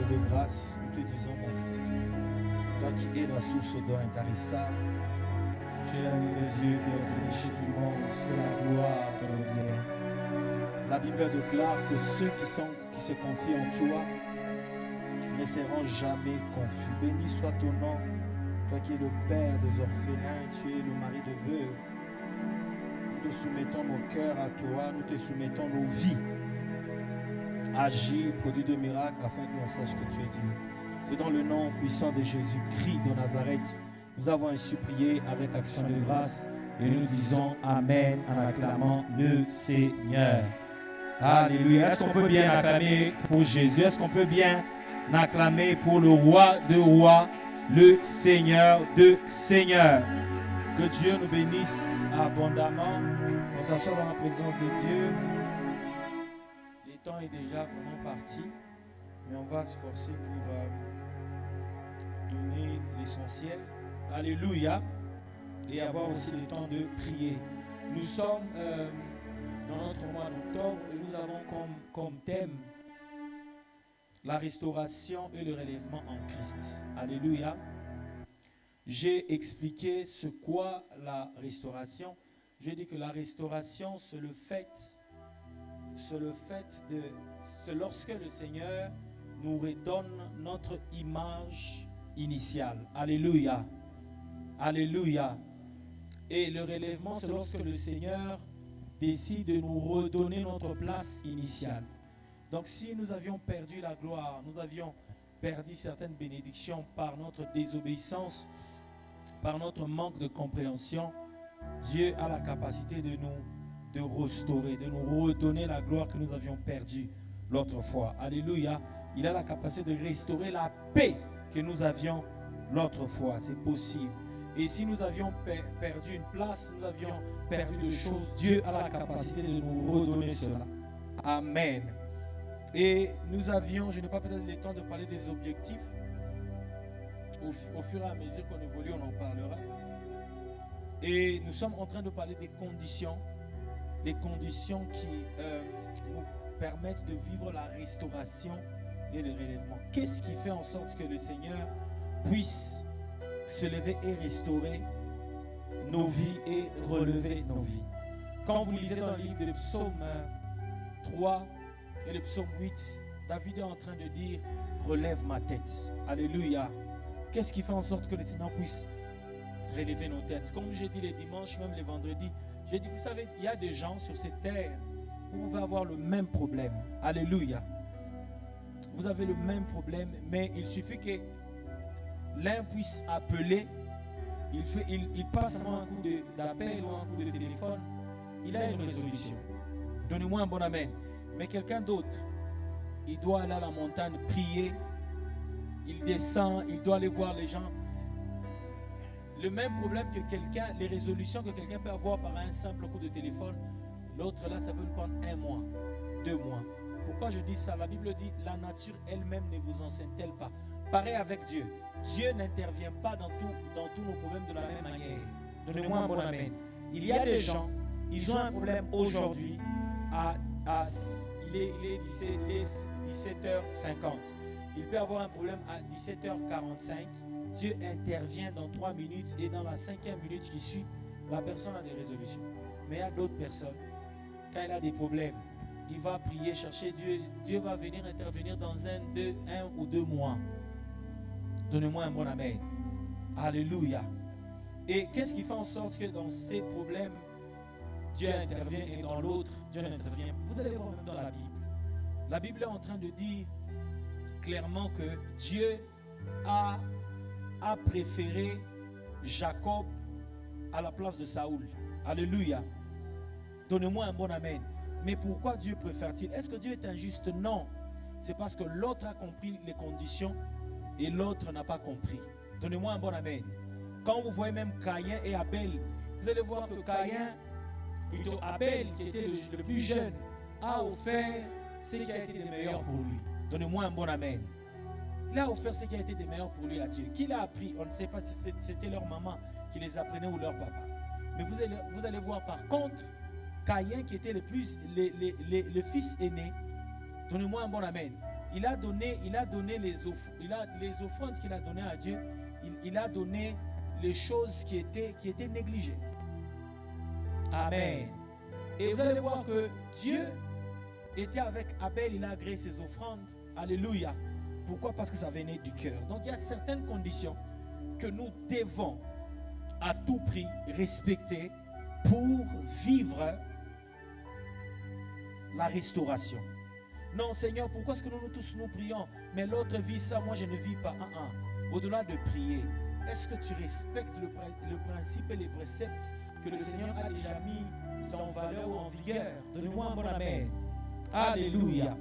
Dieu de grâce, nous te disons merci. Toi qui es la source d'eau intarissable, tu es le Dieu qui a péché du monde, que la gloire te revient. La Bible déclare que ceux qui se confient en toi ne seront jamais confus. Béni soit ton nom, toi qui es le Père des orphelins, tu es le mari de veuve. Nous te soumettons nos cœurs à toi, nous te soumettons nos vies. Agis, produis de miracles afin que l'on sache que tu es Dieu. C'est dans le nom puissant de Jésus-Christ de Nazareth. Nous avons ainsi prié avec action de grâce et nous disons Amen en acclamant le Seigneur. Alléluia. Est-ce qu'on peut bien acclamer pour Jésus? Est-ce qu'on peut bien acclamer pour le roi de rois, le Seigneur de seigneurs? Que Dieu nous bénisse abondamment. On s'assoit dans la présence de Dieu. Le temps est déjà vraiment parti, mais on va se forcer pour donner l'essentiel. Alléluia. Et avoir aussi le temps de prier. Nous sommes dans notre mois d'octobre et nous avons comme thème la restauration et le relèvement en Christ. Alléluia. J'ai expliqué ce qu'est la restauration. J'ai dit que la restauration, c'est lorsque le Seigneur nous redonne notre image initiale. Alléluia. Alléluia. Et le relèvement, c'est lorsque le Seigneur décide de nous redonner notre place initiale. Donc si nous avions perdu la gloire, nous avions perdu certaines bénédictions par notre désobéissance, par notre manque de compréhension, Dieu a la capacité de restaurer, de nous redonner la gloire que nous avions perdue l'autre fois. Alléluia. Il a la capacité de restaurer la paix que nous avions l'autre fois. C'est possible. Et si nous avions perdu une place, nous avions perdu des choses, Dieu a la capacité de nous redonner cela. Amen. Et nous avions, je n'ai pas peut-être le temps de parler des objectifs. Au fur et à mesure qu'on évolue, on en parlera. Et nous sommes en train de parler des conditions qui nous permettent de vivre la restauration et le relèvement. Qu'est-ce qui fait en sorte que le Seigneur puisse se lever et restaurer nos vies et relever nos vies? Quand vous lisez dans le livre de Psaume 3 et le Psaume 8, David est en train de dire « Relève ma tête ». Alléluia. Qu'est-ce qui fait en sorte que le Seigneur puisse relever nos têtes? Comme j'ai dit les dimanches, même les vendredis, j'ai dit, vous savez, il y a des gens sur cette terre où vous pouvez avoir le même problème. Alléluia. Vous avez le même problème, mais il suffit que l'un puisse appeler, il passe seulement un coup d'appel ou un coup de téléphone, il a une résolution. Donnez-moi un bon amen. Mais quelqu'un d'autre, il doit aller à la montagne prier, il descend, il doit aller voir les gens. Le même problème que quelqu'un, les résolutions que quelqu'un peut avoir par un simple coup de téléphone, l'autre là, ça peut lui prendre 1 mois, 2 mois. Pourquoi je dis ça? La Bible dit, la nature elle-même ne vous enseigne-t-elle pas? Pareil avec Dieu. Dieu n'intervient pas dans tous nos problèmes de la même manière. Donnez-moi un bon amen. Il y a des gens, ils ont un problème aujourd'hui, il est 17h50. Il peut avoir un problème à 17h45. Dieu intervient dans 3 minutes et dans la 5e minute qui suit, la personne a des résolutions. Mais il y a d'autres personnes, quand il a des problèmes, il va prier, chercher Dieu. Dieu va venir intervenir dans 1 ou 2 mois. Donnez-moi un bon amen. Alléluia. Et qu'est-ce qui fait en sorte que dans ces problèmes, Dieu intervient et dans l'autre, Dieu n'intervient? Vous allez voir même dans la Bible. La Bible est en train de dire clairement que Dieu a préféré Jacob à la place de Saoul. Alléluia. Donnez-moi un bon amen. Mais pourquoi Dieu préfère-t-il? Est-ce que Dieu est injuste? Non. C'est parce que l'autre a compris les conditions et l'autre n'a pas compris. Donnez-moi un bon amen. Quand vous voyez même Caïn et Abel, vous allez voir que plutôt Abel, qui était le plus jeune, a offert ce qui a été le meilleur pour lui. Donnez-moi un bon amen. Il a offert ce qui a été le meilleur pour lui à Dieu. Qui l'a appris? On ne sait pas si c'était leur maman qui les apprenait ou leur papa. Mais vous allez voir par contre, Caïn qui était le fils aîné, donnez-moi un bon amen. il a donné les offrandes qu'il a données à Dieu. Il a donné les choses qui étaient négligées. Amen. Et vous allez voir que Dieu était avec Abel, il a agréé ses offrandes. Alléluia. Pourquoi? Parce que ça venait du cœur. Donc il y a certaines conditions que nous devons à tout prix respecter pour vivre la restauration. Non, Seigneur, pourquoi est-ce que nous tous nous prions, mais l'autre vit ça, moi je ne vis pas. Au-delà de prier, est-ce que tu respectes le principe et les préceptes que le Seigneur a déjà mis en valeur ou en vigueur? Donnez-moi un bon amen. Alléluia.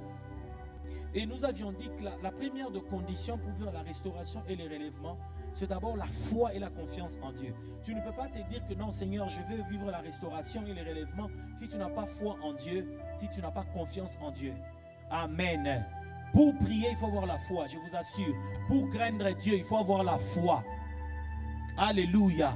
Et nous avions dit que la première de conditions pour vivre la restauration et les relèvements, c'est d'abord la foi et la confiance en Dieu. Tu ne peux pas te dire que non, Seigneur, je veux vivre la restauration et les relèvements si tu n'as pas foi en Dieu, si tu n'as pas confiance en Dieu. Amen. Pour prier, il faut avoir la foi, je vous assure. Pour craindre Dieu, il faut avoir la foi. Alléluia.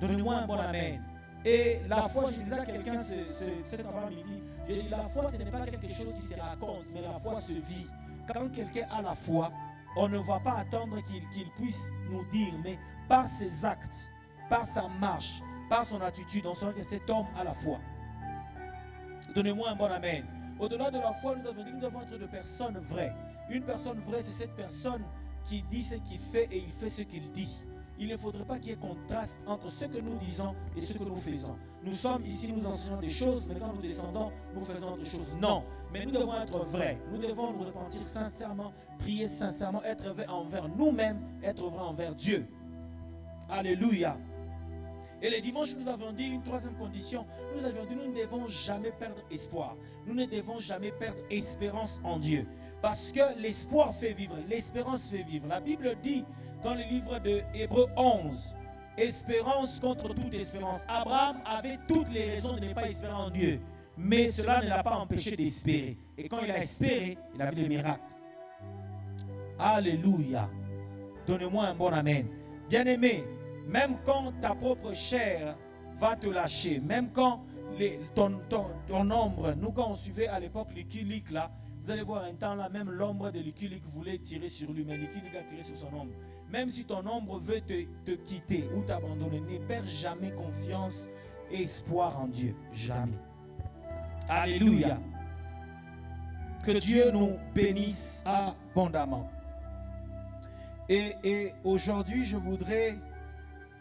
Donnez-moi un bon amen. Et la foi, je disais à quelqu'un cet avant-midi, j'ai dit, la foi, ce n'est pas quelque chose qui se raconte, mais la foi se vit. Quand quelqu'un a la foi, on ne va pas attendre qu'il puisse nous dire, mais par ses actes, par sa marche, par son attitude, on saura que cet homme a la foi. Donnez-moi un bon amen. Au-delà de la foi, nous avons dit que nous devons être de personnes vraies. Une personne vraie, c'est cette personne qui dit ce qu'il fait et il fait ce qu'il dit. Il ne faudrait pas qu'il y ait contraste entre ce que nous disons et ce que nous faisons. Nous sommes ici, nous enseignons des choses, mais quand nous descendons, nous faisons autre chose. Non, mais nous devons être vrais. Nous devons nous repentir sincèrement, prier sincèrement, être vrai envers nous-mêmes, être vrai envers Dieu. Alléluia. Et les dimanches, nous avons dit une troisième condition. Nous avions dit, nous ne devons jamais perdre espoir. Nous ne devons jamais perdre espérance en Dieu. Parce que l'espoir fait vivre, l'espérance fait vivre. La Bible dit dans le livre de Hébreux 11, espérance contre toute espérance. Abraham avait toutes les raisons de ne pas espérer en Dieu. Mais cela ne l'a pas empêché d'espérer. Et quand il a espéré, il a vu le miracle. Alléluia. Donnez-moi un bon amen. Bien-aimé, même quand ta propre chair va te lâcher, même quand ton ombre, nous quand on suivait à l'époque Lucky Luke là, vous allez voir un temps là, même l'ombre de Lucky Luke voulait tirer sur lui, mais Lucky Luke a tiré sur son ombre. Même si ton ombre veut te quitter ou t'abandonner, ne perds jamais confiance et espoir en Dieu. Jamais. Alléluia. Que Dieu nous bénisse abondamment. Et aujourd'hui, je voudrais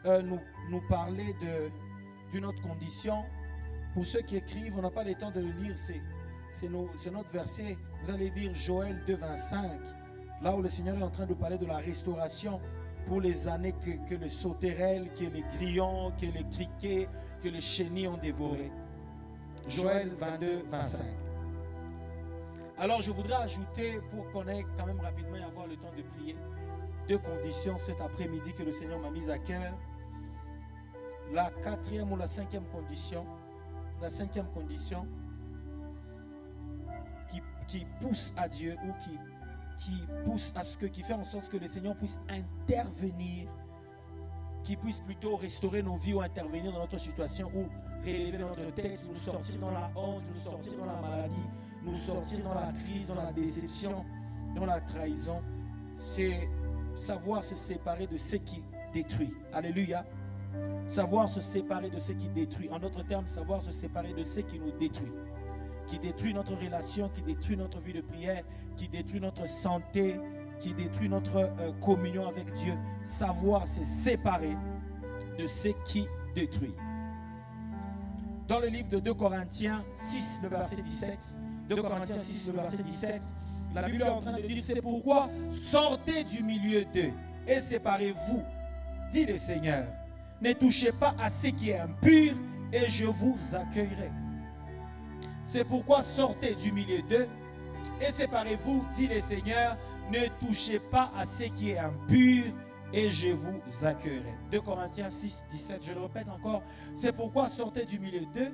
nous parler d'une autre condition. Pour ceux qui écrivent, on n'a pas le temps de le lire, c'est notre verset. Vous allez lire Joël 2,25, là où le Seigneur est en train de parler de la restauration pour les années que les sauterelles, que les grillons, que les criquets, que les chenilles ont dévoré. Joël 22,25. Alors je voudrais ajouter, pour qu'on ait quand même rapidement et avoir le temps de prier, deux conditions cet après-midi que le Seigneur m'a mise à cœur. La quatrième ou la cinquième condition, qui pousse à Dieu ou qui pousse à ce qui fait en sorte que le Seigneur puisse intervenir, qui puisse plutôt restaurer nos vies ou intervenir dans notre situation ou relever notre tête, nous sortir dans la honte, nous sortir dans la maladie, nous sortir dans la crise, dans la déception, dans la trahison. C'est savoir se séparer de ce qui détruit. Alléluia. Savoir se séparer de ce qui détruit. En d'autres termes, savoir se séparer de ce qui nous détruit. Qui détruit notre relation, qui détruit notre vie de prière, qui détruit notre santé, qui détruit notre communion avec Dieu. Savoir se séparer de ce qui détruit. Dans le livre de 2 Corinthiens 6, le verset 17, 2 Corinthiens 6, le verset 17, la Bible est en train de dire, c'est pourquoi sortez du milieu d'eux et séparez-vous, dit le Seigneur. Ne touchez pas à ce qui est impur et je vous accueillerai. C'est pourquoi sortez du milieu d'eux et séparez-vous, dit le Seigneur. Ne touchez pas à ce qui est impur et je vous accueillerai. 2 Corinthiens 6, 17, je le répète encore. C'est pourquoi sortez du milieu d'eux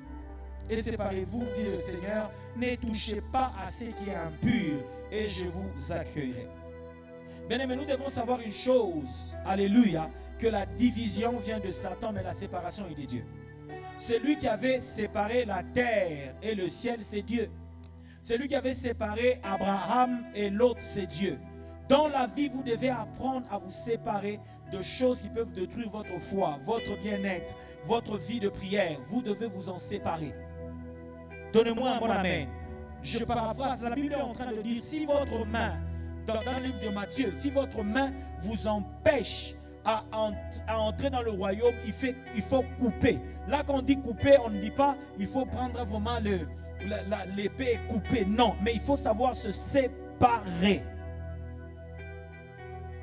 et séparez-vous, dit le Seigneur. Ne touchez pas à ce qui est impur et je vous accueillerai. Bien-aimés, nous devons savoir une chose, alléluia, que la division vient de Satan, mais la séparation est de Dieu. Celui qui avait séparé la terre et le ciel, c'est Dieu. Celui qui avait séparé Abraham et l'autre, c'est Dieu. Dans la vie, vous devez apprendre à vous séparer de choses qui peuvent détruire votre foi, votre bien-être, votre vie de prière. Vous devez vous en séparer. Donnez-moi un bon amen. Je paraphrase, la Bible est en train de dire, si votre main, dans le livre de Matthieu, si votre main vous empêche à entrer dans le royaume, il faut couper. Là, quand on dit couper, on ne dit pas, il faut prendre vraiment l'épée et couper. Non, mais il faut savoir se séparer.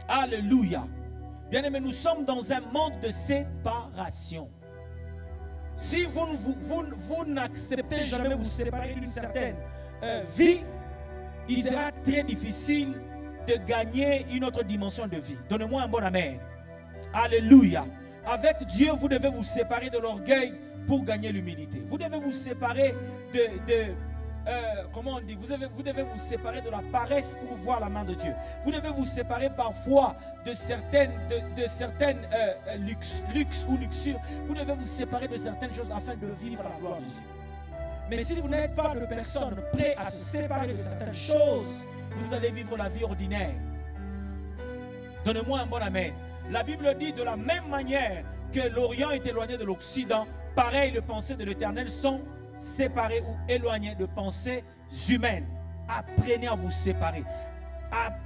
Alléluia. Bien aimé, nous sommes dans un monde de séparation. Si vous n'acceptez jamais vous séparer d'une certaine vie, il sera très difficile de gagner une autre dimension de vie. Donnez-moi un bon amen. Alléluia. Avec Dieu, vous devez vous séparer de l'orgueil pour gagner l'humilité. Vous devez vous séparer comment on dit, vous devez vous séparer de la paresse pour voir la main de Dieu. Vous devez vous séparer parfois de certaines luxe ou luxure. Vous devez vous séparer de certaines choses afin de vivre la gloire de Dieu. Mais si vous n'êtes pas de personnes prêtes à se séparer de certaines choses, vous allez vivre la vie ordinaire. Donnez-moi un bon amen. La Bible dit de la même manière que l'Orient est éloigné de l'Occident, pareil, les pensées de l'Éternel sont séparées ou éloignées de pensées humaines. Apprenez à vous séparer.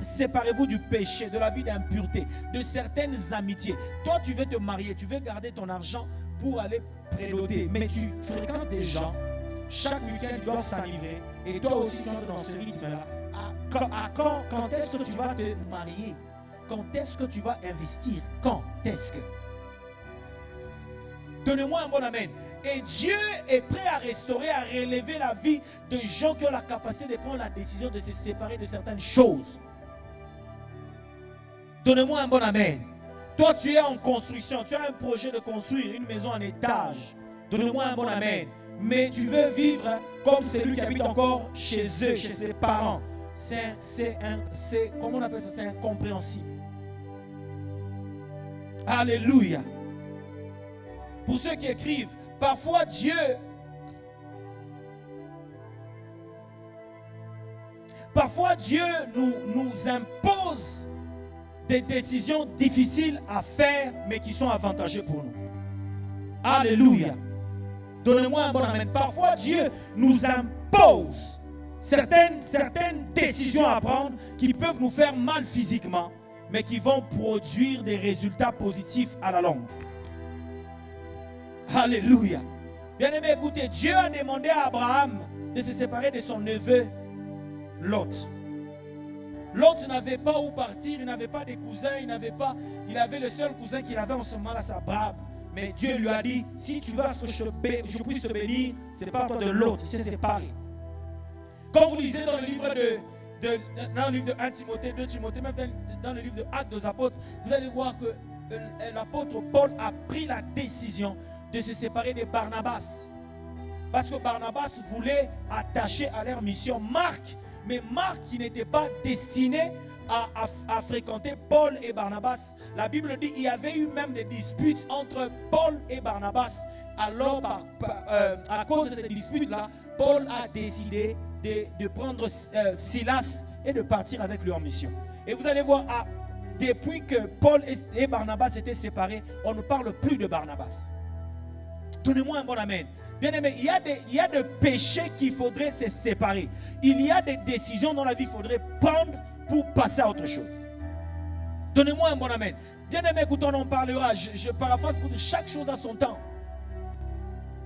Séparez-vous du péché, de la vie d'impureté, de certaines amitiés. Toi, tu veux te marier, tu veux garder ton argent pour aller préloter, mais tu fréquentes des gens, chaque week-end ils doivent s'enivrer, et toi aussi tu entres dans ce rythme-là. Quand est-ce que tu vas te marier? Quand est-ce que tu vas investir? Quand est-ce que? Donnez-moi un bon amen. Et Dieu est prêt à restaurer, à relever la vie de gens qui ont la capacité de prendre la décision de se séparer de certaines choses. Donnez-moi un bon amen. Toi, tu es en construction, tu as un projet de construire une maison en étage. Donnez-moi un bon amen. Mais tu veux vivre comme celui qui habite encore chez eux, chez ses parents. Comment on appelle ça? C'est incompréhensible. Alléluia. Pour ceux qui écrivent, parfois Dieu nous impose des décisions difficiles à faire, mais qui sont avantageuses pour nous. Alléluia. Donnez-moi un bon amen. Parfois Dieu nous impose certaines décisions à prendre qui peuvent nous faire mal physiquement, mais qui vont produire des résultats positifs à la longue. Alléluia. Bien aimé, écoutez, Dieu a demandé à Abraham de se séparer de son neveu Lot. Lot n'avait pas où partir, il n'avait pas de cousins, il avait le seul cousin qu'il avait en ce moment-là, c'est Abraham. Mais Dieu lui a dit, si tu veux que je puisse te bénir, c'est pas toi de Lot, il s'est séparé. Quand vous lisez dans le livre dans le livre de 1 Timothée, 2 Timothée, même dans le livre de Actes des Apôtres, vous allez voir que l'apôtre Paul a pris la décision de se séparer de Barnabas. Parce que Barnabas voulait attacher à leur mission Marc, mais Marc qui n'était pas destiné à fréquenter Paul et Barnabas. La Bible dit qu'il y avait eu même des disputes entre Paul et Barnabas. Alors, à cause de ces disputes-là, Paul a décidé de prendre Silas et de partir avec lui en mission. Et vous allez voir, depuis que Paul et Barnabas étaient séparés, on ne parle plus de Barnabas. Donnez-moi un bon amen. Bien aimé, il y a des péchés qu'il faudrait se séparer. Il y a des décisions dans la vie qu'il faudrait prendre pour passer à autre chose. Donnez-moi un bon amen. Bien aimé, écoute, on en parlera. Je paraphrase pour dire chaque chose à son temps.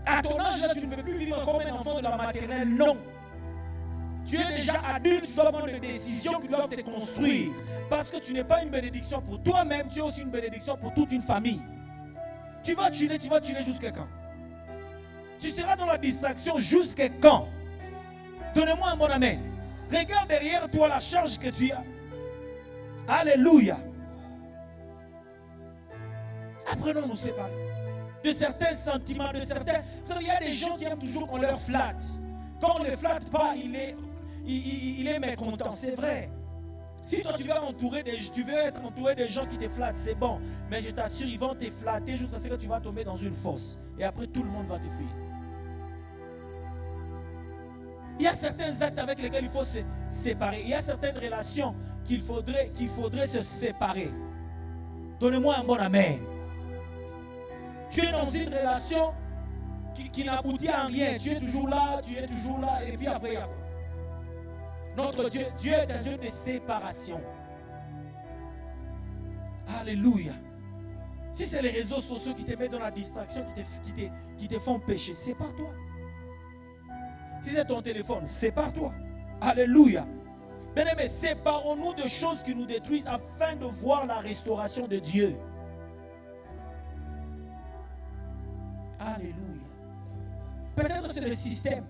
À ton âge, là, tu ne peux plus vivre comme un enfant de la maternelle. Non. Tu es déjà adulte, tu dois prendre des décisions qui doivent te construire. Parce que tu n'es pas une bénédiction pour toi-même, tu es aussi une bénédiction pour toute une famille. Tu vas chiller jusqu'à quand? Tu seras dans la distraction jusqu'à quand? Donnez-moi un bon amen. Regarde derrière toi la charge que tu as. Alléluia. Apprenons à nous séparer de certains sentiments, de certains... Vous savez, il y a des gens qui aiment toujours qu'on leur flatte. Quand on ne les flatte pas, il est mécontent. C'est vrai. Si toi tu veux être entouré des gens qui te flattent, c'est bon. Mais je t'assure, ils vont te flatter jusqu'à ce que tu vas tomber dans une fosse. Et après, tout le monde va te fuir. Il y a certains actes avec lesquels il faut se séparer. Il y a certaines relations qu'il faudrait se séparer. Donnez-moi un bon amen. Tu es dans une relation qui n'aboutit à rien. Tu es toujours là, et puis après, il y a quoi? Notre Dieu, Dieu est un Dieu de séparation. Alléluia. Si c'est les réseaux sociaux qui te mettent dans la distraction, qui te font pécher, sépare-toi. Si c'est ton téléphone, sépare-toi. Alléluia. Bien-aimés, séparons-nous de choses qui nous détruisent afin de voir la restauration de Dieu. Alléluia. Peut-être c'est le système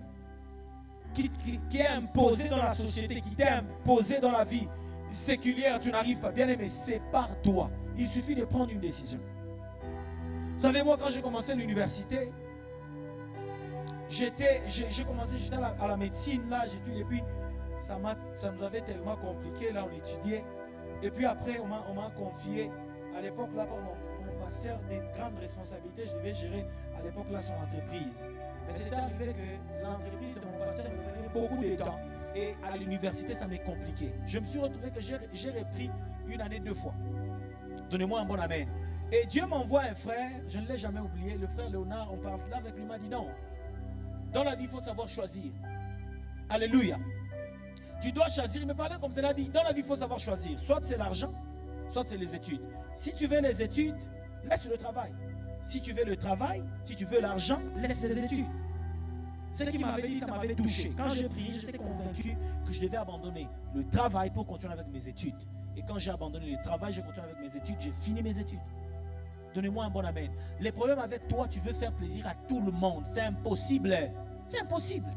qui est imposé dans la société, qui t'est imposé dans la vie séculière, tu n'arrives pas. Bien-aimé, sépare-toi. Il suffit de prendre une décision. Vous savez, moi, quand j'ai commencé l'université, j'étais à la médecine, là, j'étudiais, et puis ça nous avait tellement compliqué, là, on étudiait. Et puis après, on m'a confié, à l'époque, là, mon pasteur, des grandes responsabilités, je devais gérer, à l'époque, là, son entreprise. Mais c'est arrivé que l'entreprise de mon pasteur me prenait beaucoup de temps. Et à l'université, ça m'est compliqué. Je me suis retrouvé que j'ai repris une année 2 fois. Donnez-moi un bon amen. Et Dieu m'envoie un frère, je ne l'ai jamais oublié, le frère Léonard, on parle là avec lui, il m'a dit non. Dans la vie, il faut savoir choisir. Alléluia. Tu dois choisir, il me parlait comme ça, il a dit, dans la vie, il faut savoir choisir. Soit c'est l'argent, soit c'est les études. Si tu veux les études, laisse le travail. Si tu veux le travail, si tu veux l'argent, laisse les études. Ce qu'il m'avait dit, ça m'avait touché. Quand j'ai prié, j'étais convaincu que je devais abandonner le travail pour continuer avec mes études. Et quand j'ai abandonné le travail, j'ai continué avec mes études, j'ai fini mes études. Donnez-moi un bon amen. Les problèmes avec toi, tu veux faire plaisir à tout le monde. C'est impossible. C'est impossible.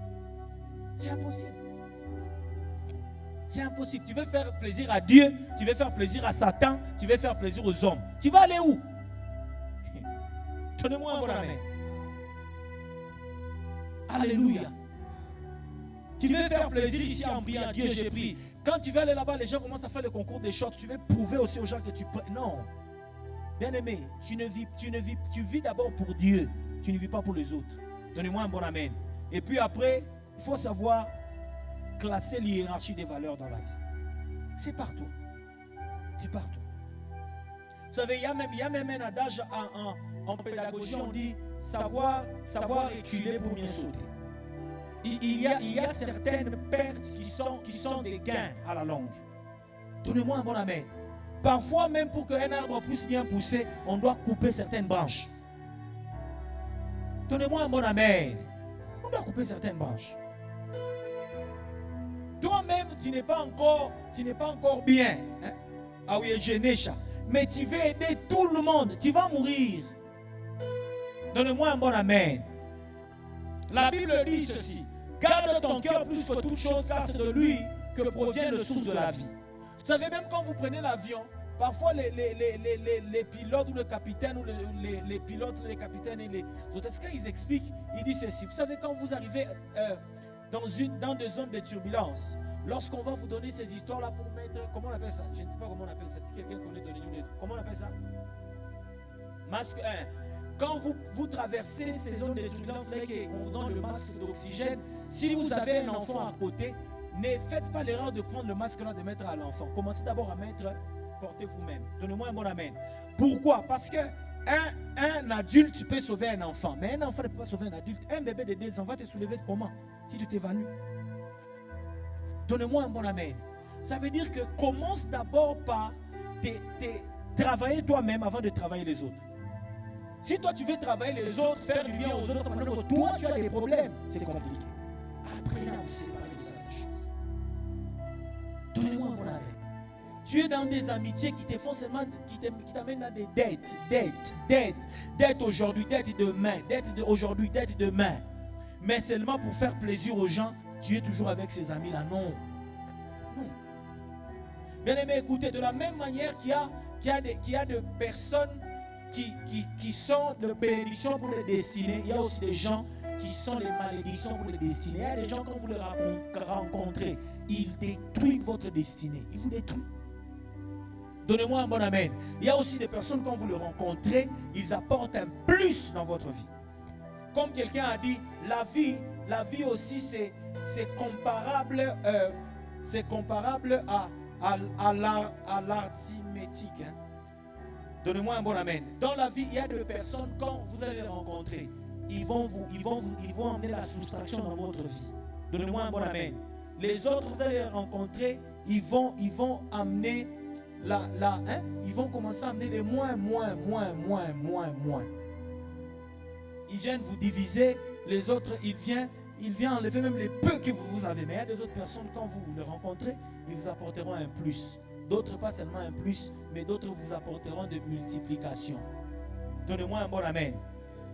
C'est impossible. C'est impossible. Tu veux faire plaisir à Dieu, tu veux faire plaisir à Satan, tu veux faire plaisir aux hommes. Tu vas aller où? Donnez-moi un bon amen. Alléluia. Tu veux faire plaisir ici en priant, Dieu, j'ai pris. Quand tu vas aller là-bas, les gens commencent à faire le concours des shots. Tu veux prouver aussi aux gens que tu pries. Non. Bien-aimé, tu vis d'abord pour Dieu. Tu ne vis pas pour les autres. Donnez-moi un bon amen. Et puis après, il faut savoir classer l'hiérarchie des valeurs dans la vie. C'est partout. C'est partout. Vous savez, il y a même un adage en pédagogie, on dit savoir reculer pour mieux sauter. Il y a certaines pertes qui sont des gains à la longue. Donnez-moi un bon amen. Parfois, même pour qu'un arbre puisse bien pousser, on doit couper certaines branches. Donnez-moi un bon amen. On doit couper certaines branches. Toi-même, tu n'es pas encore bien. Hein? Ah oui, Genesha. Mais tu veux aider tout le monde. Tu vas mourir. Donnez-moi un bon amen. La Bible dit ceci. Garde ton cœur plus que toute chose, car c'est de lui que provient le source de la vie. Vous savez, même quand vous prenez l'avion, parfois les pilotes ou le capitaine ou les pilotes, les capitaines et les hôtesses, quand ils expliquent, ils disent ceci. Vous savez, quand vous arrivez dans des zones de turbulence, lorsqu'on va vous donner ces histoires-là pour mettre, comment on appelle ça? Je ne sais pas comment on appelle ça. Si quelqu'un connaît, donnez-nous. Comment on appelle ça? Masque 1. Quand vous traversez ces zones de turbulence, on vous donne le masque d'oxygène. Si vous avez un enfant à côté, ne faites pas l'erreur de prendre le masque là de mettre à l'enfant. Commencez d'abord à portez vous-même. Donnez-moi un bon amen. Pourquoi? Parce que un adulte peut sauver un enfant, mais un enfant ne peut pas sauver un adulte. Un bébé de 2 ans va te soulever comment? Si tu t'évanouis. Donnez-moi un bon amen. Ça veut dire que commence d'abord par travailler toi-même avant de travailler les autres. Si toi tu veux travailler les autres, faire du bien aux autres, pendant que toi tu as des problèmes, c'est compliqué. Après là, on se sépare de certaines choses. Donnez-moi un bon amen. Tu es dans des amitiés qui te font seulement, qui t'amènent à des dettes aujourd'hui, dettes demain, aujourd'hui, dettes demain. Mais seulement pour faire plaisir aux gens, tu es toujours avec ces amis-là. Non. Bien aimé, écoutez, de la même manière qu'il y a des personnes qui sont de bénédictions pour les destinées, il y a aussi des gens qui sont les malédictions pour les destinées. Il y a des gens, quand vous les rencontrez, ils détruisent votre destinée. Ils vous détruisent. Donnez-moi un bon amen. Il y a aussi des personnes, quand vous les rencontrez, ils apportent un plus dans votre vie. Comme quelqu'un a dit, la vie aussi, c'est comparable à l'arithmétique. Hein. Donnez-moi un bon amen. Dans la vie, il y a des personnes, quand vous allez les rencontrer, ils vont amener la soustraction dans votre vie. Donnez-moi un bon amen. Les autres, vous allez les rencontrer, ils vont amener ils vont commencer à amener les moins. Ils viennent vous diviser, les autres, il vient enlever même les peu que vous avez. Mais il y a des autres personnes, quand vous les rencontrez, ils vous apporteront un plus. D'autres, pas seulement un plus, mais d'autres vous apporteront de multiplication. Donnez-moi un bon amen.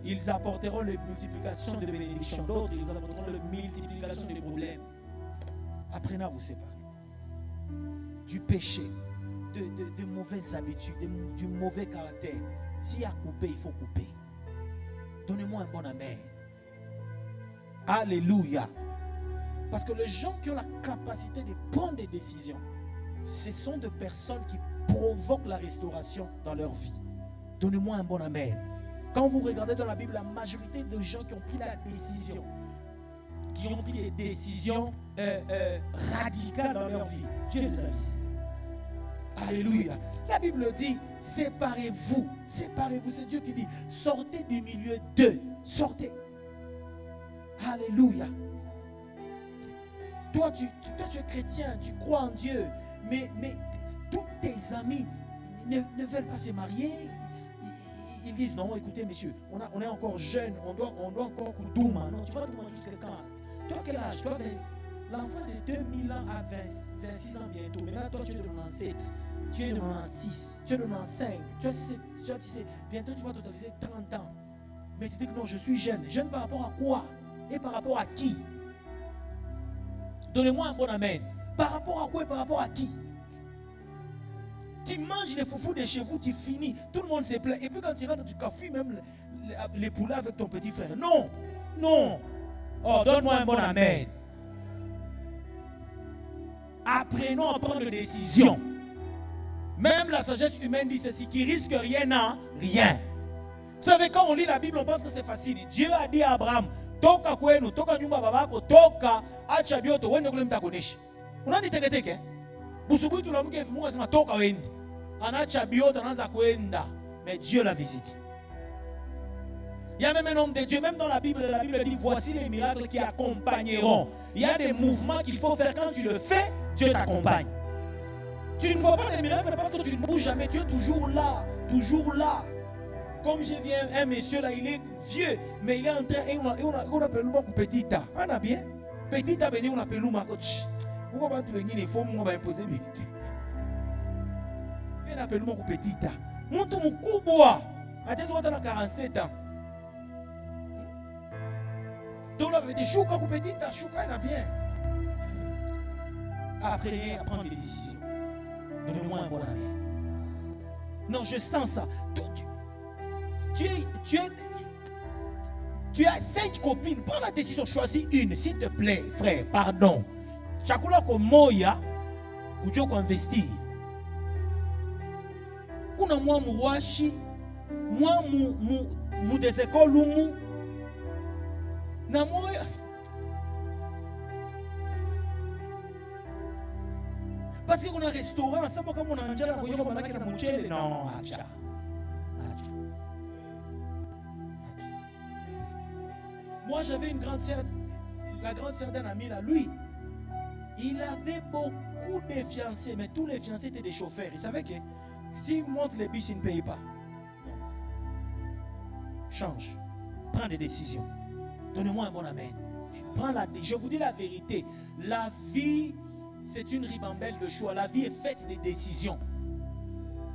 Ils apporteront les multiplications de bénédictions. D'autres, ils apporteront la multiplication des problèmes. Apprenez à vous séparer du péché, de mauvaises habitudes, du mauvais caractère. S'il y a coupé, il faut couper. Donnez-moi un bon amen. Alléluia. Parce que les gens qui ont la capacité de prendre des décisions, ce sont des personnes qui provoquent la restauration dans leur vie. Donnez-moi un bon amen. Quand vous regardez dans la Bible, la majorité de gens qui ont pris la décision, qui ont pris des décisions radicales dans leur vie, Dieu les a visités. Alléluia. La Bible dit, séparez-vous. Séparez-vous. C'est Dieu qui dit, sortez du milieu d'eux. Sortez. Alléluia. Toi, tu es chrétien, tu crois en Dieu, mais tous tes amis ne veulent pas se marier. Ils disent, non, écoutez, monsieur, on est encore jeune, on doit encore douma. Non, tu vas douma jusqu'à quand? Toi, quel âge? Toi, l'enfant de 2000 ans à 26 ans bientôt. Mais là, toi, tu es de 97, tu es de 96, tu es de 95. Tu sais, bientôt, tu vas totaliser 30 ans. Mais tu dis que non, je suis jeune. Jeune par rapport à quoi? Et par rapport à qui? Donnez-moi un bon amen. Par rapport à quoi et par rapport à qui? Tu manges les foufous de chez vous, tu finis. Tout le monde se plaint. Et puis quand tu rentres, tu cafouilles même les poulets avec ton petit frère. Non, non. Oh, donne-moi un bon amen. Apprenons à prendre des décisions. Même la sagesse humaine dit ceci, qui risque rien n'a rien. Vous savez, quand on lit la Bible, on pense que c'est facile. Dieu a dit à Abraham, toka kwenu, toka nyumba babako, toka acha bioto, wende kule mtakoneshi. Unani teketeke? Busubuhi tunamuke Mungu asema toka wendi. Anaacha bioto anaanza kwenda. Mais Dieu l'a visité. Il y a même un homme de Dieu, même dans la Bible dit voici les miracles qui accompagneront. Il y a des mouvements qu'il faut faire. Quand tu le fais, Dieu t'accompagne. Tu ne vois pas les miracles parce que tu ne bouges jamais. Tu es toujours là, toujours là. Comme je viens, un monsieur là, il est vieux, mais il est en train, et on appelle le petit ta. On a bien. Petit ta, on appelle le coach. Pourquoi pas tu venir, il faut imposer mes. On appelle le petit ta. Monte mon coup bois. À des autres, on a 47 ans. Donc là, petit chouka ou petit ta, chouka, il a bien. Apprenez à prendre des décisions. Donnez-moi un bon avis. Non, je sens ça. Tu as 5 copines, prends la décision, choisis une, s'il te plaît, frère, pardon. Chakula ko moya, ou tu investir. Una moi mouachi, moi mou des écoles ou na moi. Parce qu'on a un restaurant, ça comme on a un jardin, on a un mouchel, non, acha. Moi, j'avais une grande sœur, la grande sœur d'un ami là, lui, il avait beaucoup de fiancés, mais tous les fiancés étaient des chauffeurs. Il savait que s'il monte les bus, il ne paye pas. Non. Change. Prends des décisions. Donnez-moi un bon amen. Je vous dis la vérité. La vie, c'est une ribambelle de choix. La vie est faite des décisions.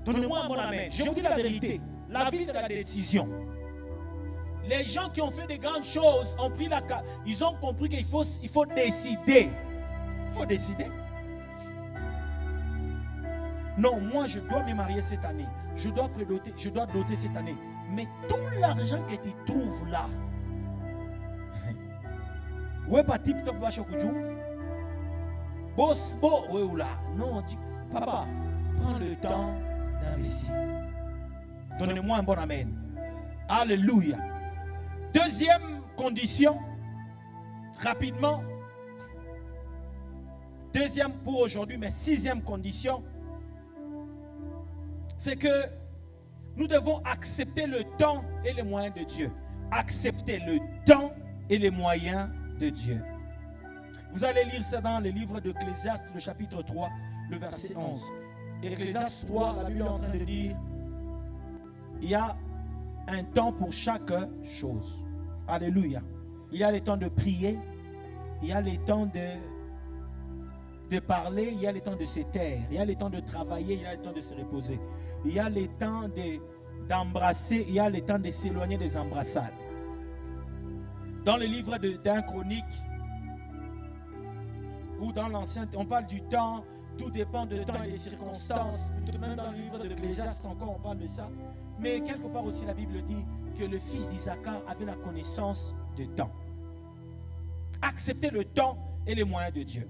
Donnez-moi un bon amen. Je vous dis la vérité. La vie, c'est la décision. Les gens qui ont fait de grandes choses ont pris ils ont compris qu'il faut décider. Il faut décider. Non, moi je dois me marier cette année. Je dois doter cette année. Mais tout l'argent que tu trouves là, ouais pas tip top bacho kujou. Boss bo ouais ou là. Non, papa, prends le temps d'investir. Donnez-moi un bon amen. Alléluia. Deuxième condition, rapidement, Deuxième pour aujourd'hui, mais sixième condition, c'est que nous devons accepter le temps et les moyens de Dieu. Accepter le temps et les moyens de Dieu. Vous allez lire ça dans le livre d'Ecclésiaste, le chapitre 3, le verset 11. Ecclésiaste 3, la Bible est en train de dire, il y a un temps pour chaque chose. Alléluia. Il y a le temps de prier, il y a le temps de parler, il y a le temps de se taire, il y a le temps de travailler, il y a le temps de se reposer. Il y a le temps d'embrasser, il y a le temps de s'éloigner des embrassades. Dans le livre d'un Chronique, ou dans l'Ancien, on parle du temps, tout dépend de temps et des circonstances. Même dans le livre de l'Ecclésiaste, encore on parle de ça. Mais quelque part aussi, la Bible dit que le fils d'Isaac avait la connaissance de temps. Accepter le temps et les moyens de Dieu.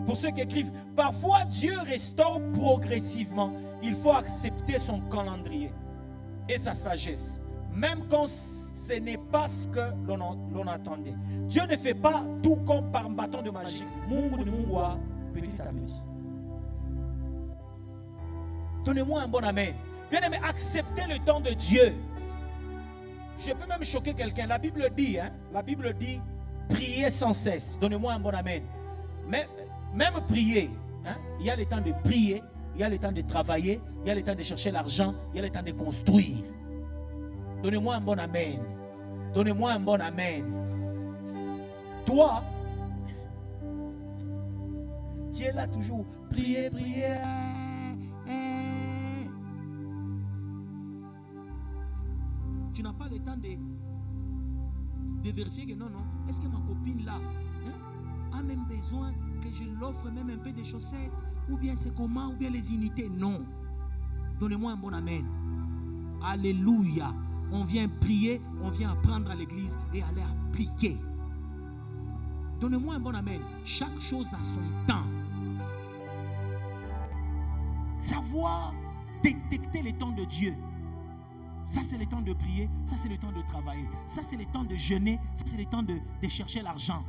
Pour ceux qui écrivent, parfois Dieu restaure progressivement. Il faut accepter son calendrier et sa sagesse, même quand ce n'est pas ce que l'on attendait. Dieu ne fait pas tout comme par un bâton de magie. Petit à petit. Donnez-moi un bon amen. Bien aimé, acceptez le temps de Dieu. Je peux même choquer quelqu'un. La Bible dit, priez sans cesse. Donnez-moi un bon amen. Mais même prier, il y a le temps de prier, il y a le temps de travailler, il y a le temps de chercher l'argent, il y a le temps de construire. Donnez-moi un bon amen. Donnez-moi un bon amen. Toi, tu es là toujours. Priez, priez. Tu n'as pas le temps de vérifier que non. Est-ce que ma copine là a même besoin que je l'offre même un peu de chaussettes? Ou bien c'est comment? Ou bien les unités? Non. Donnez-moi un bon amen. Alléluia. On vient prier, on vient apprendre à l'église et aller appliquer. Donnez-moi un bon amen. Chaque chose a son temps. Savoir détecter les temps de Dieu. Ça c'est le temps de prier, ça c'est le temps de travailler, ça c'est le temps de jeûner, ça c'est le temps de chercher l'argent.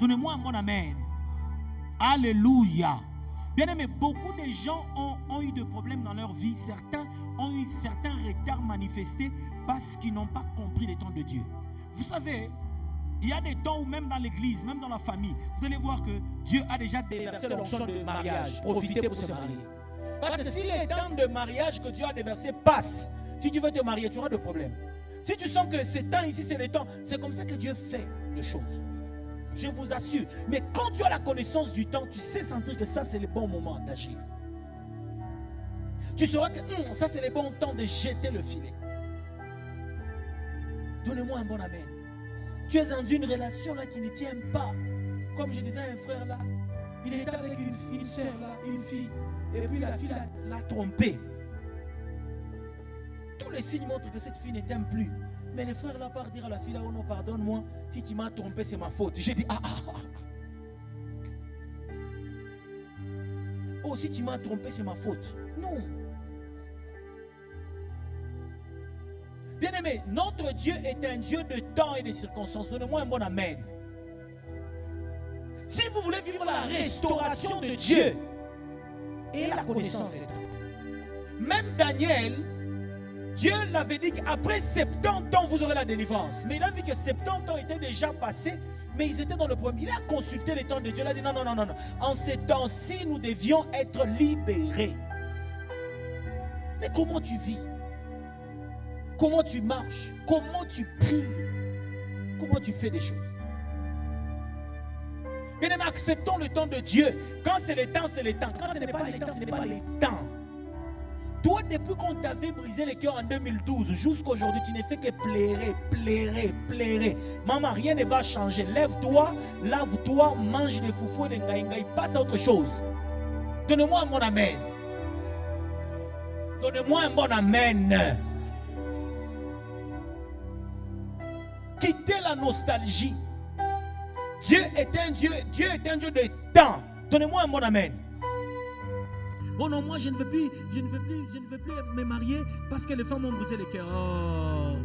Donnez-moi un bon amen. Alléluia. Bien aimé, beaucoup de gens ont eu des problèmes dans leur vie. Certains ont eu certains retards manifestés parce qu'ils n'ont pas compris les temps de Dieu. Vous savez, il y a des temps où même dans l'église, même dans la famille, vous allez voir que Dieu a déjà déversé l'onction de mariage. Profitez pour se marier. Parce que si les temps de mariage que Dieu a déversé passent, si tu veux te marier, tu auras des problèmes. Si tu sens que ce temps ici, c'est le temps, c'est comme ça que Dieu fait les choses. Je vous assure. Mais quand tu as la connaissance du temps, tu sais sentir que ça, c'est le bon moment d'agir. Tu sauras que ça, c'est le bon temps de jeter le filet. Donnez-moi un bon amen. Tu es dans une relation là qui ne tient pas. Comme je disais à un frère là, il était avec une soeur là, une fille. Et puis la fille l'a trompé. Tous les signes montrent que cette fille ne t'aime plus. Mais le frère là part dire à la fille là, oh non, pardonne-moi, si tu m'as trompé, c'est ma faute. J'ai dit, oh, si tu m'as trompé, c'est ma faute. Non. Bien aimé, notre Dieu est un Dieu de temps et de circonstances. Donnez-moi un bon amen. Si vous voulez vivre la restauration de Dieu et la connaissance de temps. Même Daniel, Dieu l'avait dit qu'après 70 ans, vous aurez la délivrance. Mais il a vu que 70 ans étaient déjà passés, mais ils étaient dans le problème. Il a consulté les temps de Dieu. Il a dit non. En ces temps-ci, nous devions être libérés. Mais comment tu vis? Comment tu marches? Comment tu pries? Comment tu fais des choses? Bien aimé, acceptons le temps de Dieu. Quand c'est le temps, c'est le temps. Quand ce n'est pas le temps, ce n'est pas le temps. Toi, depuis qu'on t'avait brisé le cœur en 2012 jusqu'à aujourd'hui, tu n'es fait que pleurer. Maman, rien ne va changer. Lève-toi, lave-toi, mange les foufous et les ngaïngaï. Passe à autre chose. Donnez-moi un bon amen. Donnez-moi un bon amen. Quittez la nostalgie. Dieu est un Dieu de temps. Donnez-moi un bon amen. Oh non, moi je ne veux plus me marier parce que les femmes m'ont brisé le cœur. Oh.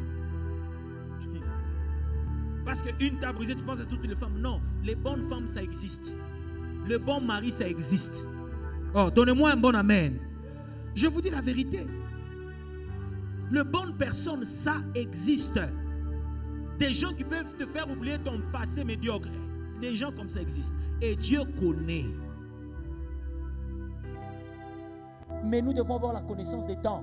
Parce qu'une t'a brisé, tu penses à toutes les femmes. Non, les bonnes femmes, ça existe. Le bon mari, ça existe. Oh, donnez-moi un bon amen. Je vous dis la vérité. Les bonnes personnes, ça existe. Des gens qui peuvent te faire oublier ton passé médiocre. Des gens comme ça existent. Et Dieu connaît. Mais nous devons avoir la connaissance des temps.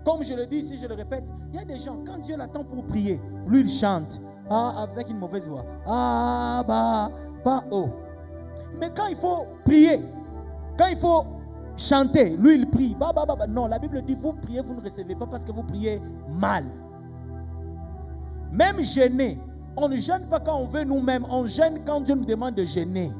Comme je le dis ici, je le répète, il y a des gens, quand Dieu l'attend pour prier, lui il chante. Ah, avec une mauvaise voix. Ah, bah, pas oh. Mais quand il faut prier, quand il faut chanter, lui il prie. Bah, bah, bah, bah. Non, la Bible dit, vous priez, vous ne recevez pas parce que vous priez mal. Même jeûner, on ne jeûne pas quand on veut nous-mêmes, on jeûne quand Dieu nous demande de jeûner.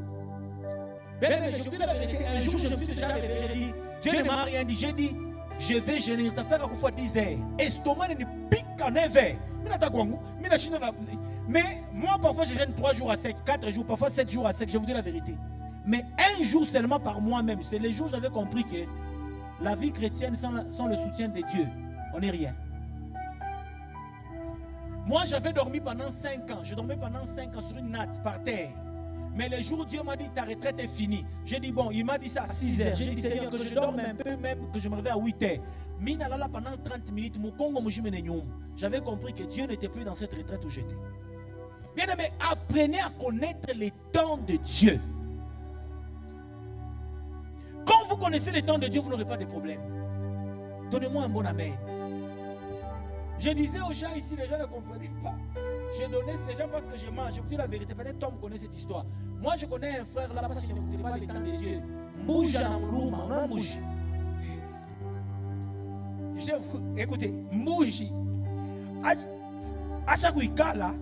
Bien, je vous dis la vérité, un jour je me suis déjà réveillé, j'ai dit, Dieu ne m'a rien dit, j'ai dit, je vais jeûner, tu as fait quelques fois 10 heures, estomac ne pique en 9 heures. Mais moi parfois je jeûne 3 jours à sec, 4 jours, parfois 7 jours à sec, je vous dis la vérité. Mais un jour seulement par moi-même, c'est les jours où j'avais compris que la vie chrétienne sans le soutien de Dieu, on n'est rien. Moi j'avais dormi pendant 5 ans, je dormais pendant 5 ans sur une natte par terre. Mais le jour où Dieu m'a dit ta retraite est finie, j'ai dit bon, il m'a dit ça à 6 heures. J'ai dit Seigneur que je dorme un peu, même que je me réveille à 8 heures. Minalala pendant 30 minutes, j'avais compris que Dieu n'était plus dans cette retraite où j'étais. Bien aimé, apprenez à connaître les temps de Dieu. Quand vous connaissez les temps de Dieu, vous n'aurez pas de problème. Donnez-moi un bon amen. Je disais aux gens ici, les gens ne comprenaient pas. Je donnais, les gens pensent que je mens. Je vous dis la vérité, peut-être Tom connaît cette histoire. Moi, je connais un frère là parce qu'il n'écoutait pas les temps de Dieu. Mbouja na Mlouma, non Mbouji. Écoutez, Mbouji. Acha kuikala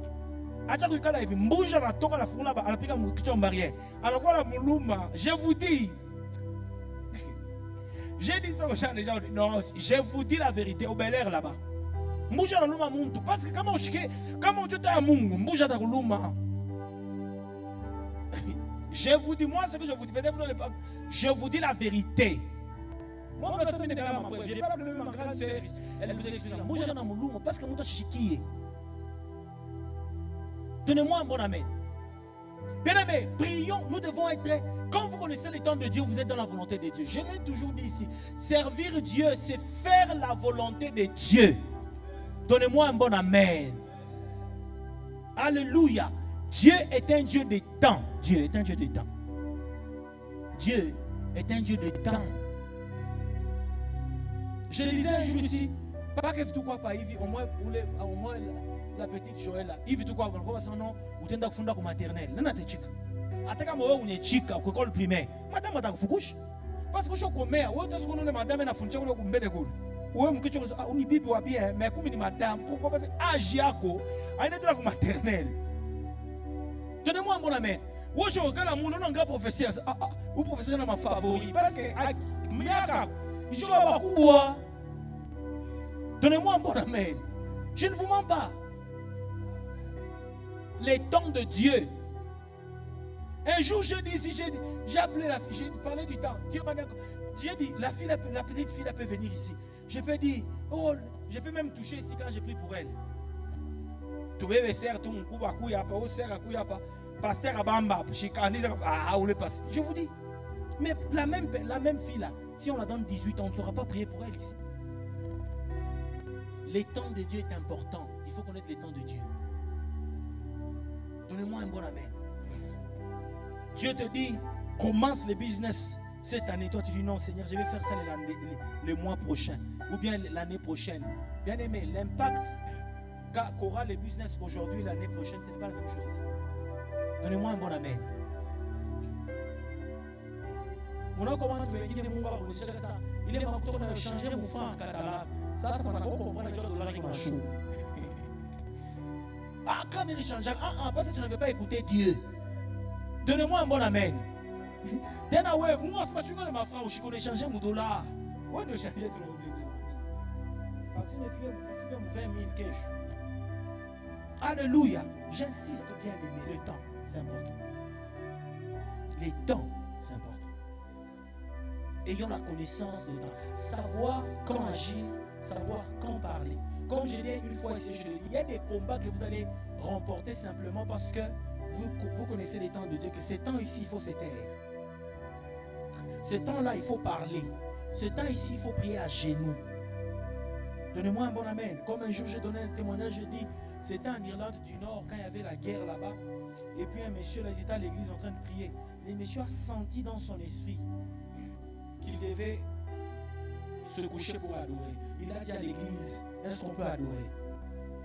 hivi, Mbouja na toka la fungula anapika kichwa barrière. Anakuwa na Mlouma, je vous dis. J'ai dit ça aux gens, les gens disent non, je vous dis la vérité, au Bel Air là-bas. Mbouja na luma muntu parce que kama tu es à Mungu, Mbouja na luma. Je vous dis, moi ce que je vous dis, peut-être vous n'allez pas. Je vous dis la vérité. Moi, je n'ai pas pleuré ma grande sœur. Elle vous explique. Mbouja na luma parce que Mbouja chichikiye. Donnez-moi un bon amen. Bien aimé, prions, nous devons être. Quand vous connaissez les temps de Dieu, vous êtes dans la volonté de Dieu. Je l'ai toujours dit ici. Servir Dieu, c'est faire la volonté de Dieu. Donnez-moi un bon amen. Alléluia. Dieu est un Dieu de temps. Dieu est un Dieu de temps. Dieu est un Dieu de temps. Je disais un jour ici, pas que tout quoi pas Yves, au moins la petite Joël là. Yves tout quoi on son nom ou tenda kufunda kwa maternelle. Nana te chika. Ataka mo wewe chika kwa école primaire. Madame atakufukusha. Parce que je connais, wewe utasikona madame na funcha kule kumbele kule. Wewe mkicho uni bibi wa bien, mais comme ni madame, pourquoi parce que âge yako ainaenda kwa maternelle. Donnez-moi un bon amen. Wewe je regarde mon nom grand professeur. Ou professeur na ma favori parce que miaka je vais bakubwa. Donnez-moi un bon amen. Je ne vous mens pas. Les temps de Dieu. Un jour, je dis ici, j'ai appelé la fille, j'ai parlé du temps. Dieu m'a dit, la petite fille, elle peut venir ici. Je peux dire, oh, je peux même toucher ici quand j'ai pris pour elle. Tu veux faire tout mon coup, pasteur Abamba, je vous dis, mais la même fille là, si on la donne 18 ans, on ne saura pas prier pour elle ici. Les temps de Dieu est important. Il faut connaître les temps de Dieu. Donnez-moi un bon amen. Dieu te dit, commence le business cette année. Toi, tu dis non, Seigneur, je vais faire ça le mois prochain ou bien l'année prochaine. Bien aimé, l'impact qu'aura le business aujourd'hui, l'année prochaine, ce n'est pas la même chose. Donnez-moi un bon amen. On a commencé à dire ça. Il est marqué qu'on a changé mon franc en catalan. Ça, c'est mon comprendre le dollar qui m'a chaud. Ah, quand il change, parce que tu ne veux pas écouter Dieu. Donnez-moi un bon amen. Moi, je suis ma frère, je connais changer mon dollar. Ouais, de changer tout le monde. Parce que mes filles ont 20 000 cash. Alléluia. J'insiste bien aimer. Le temps, c'est important. Les temps, c'est important. Ayons la connaissance des temps. Savoir quand agir, savoir quand parler. comme je l'ai une fois ici, je le dis, il y a des combats que vous allez remporter simplement parce que vous connaissez les temps de Dieu, que ces temps ici, il faut se taire. Ces temps-là, il faut parler. Ce temps ici, il faut prier à genoux. Donnez-moi un bon amen. Comme un jour, j'ai donné un témoignage, j'ai dit, c'était en Irlande du Nord, quand il y avait la guerre là-bas. Et puis un monsieur, là, il était à l'église en train de prier. Le monsieur a senti dans son esprit qu'il devait se coucher pour adorer. Il a dit à l'église, est-ce qu'on peut adorer?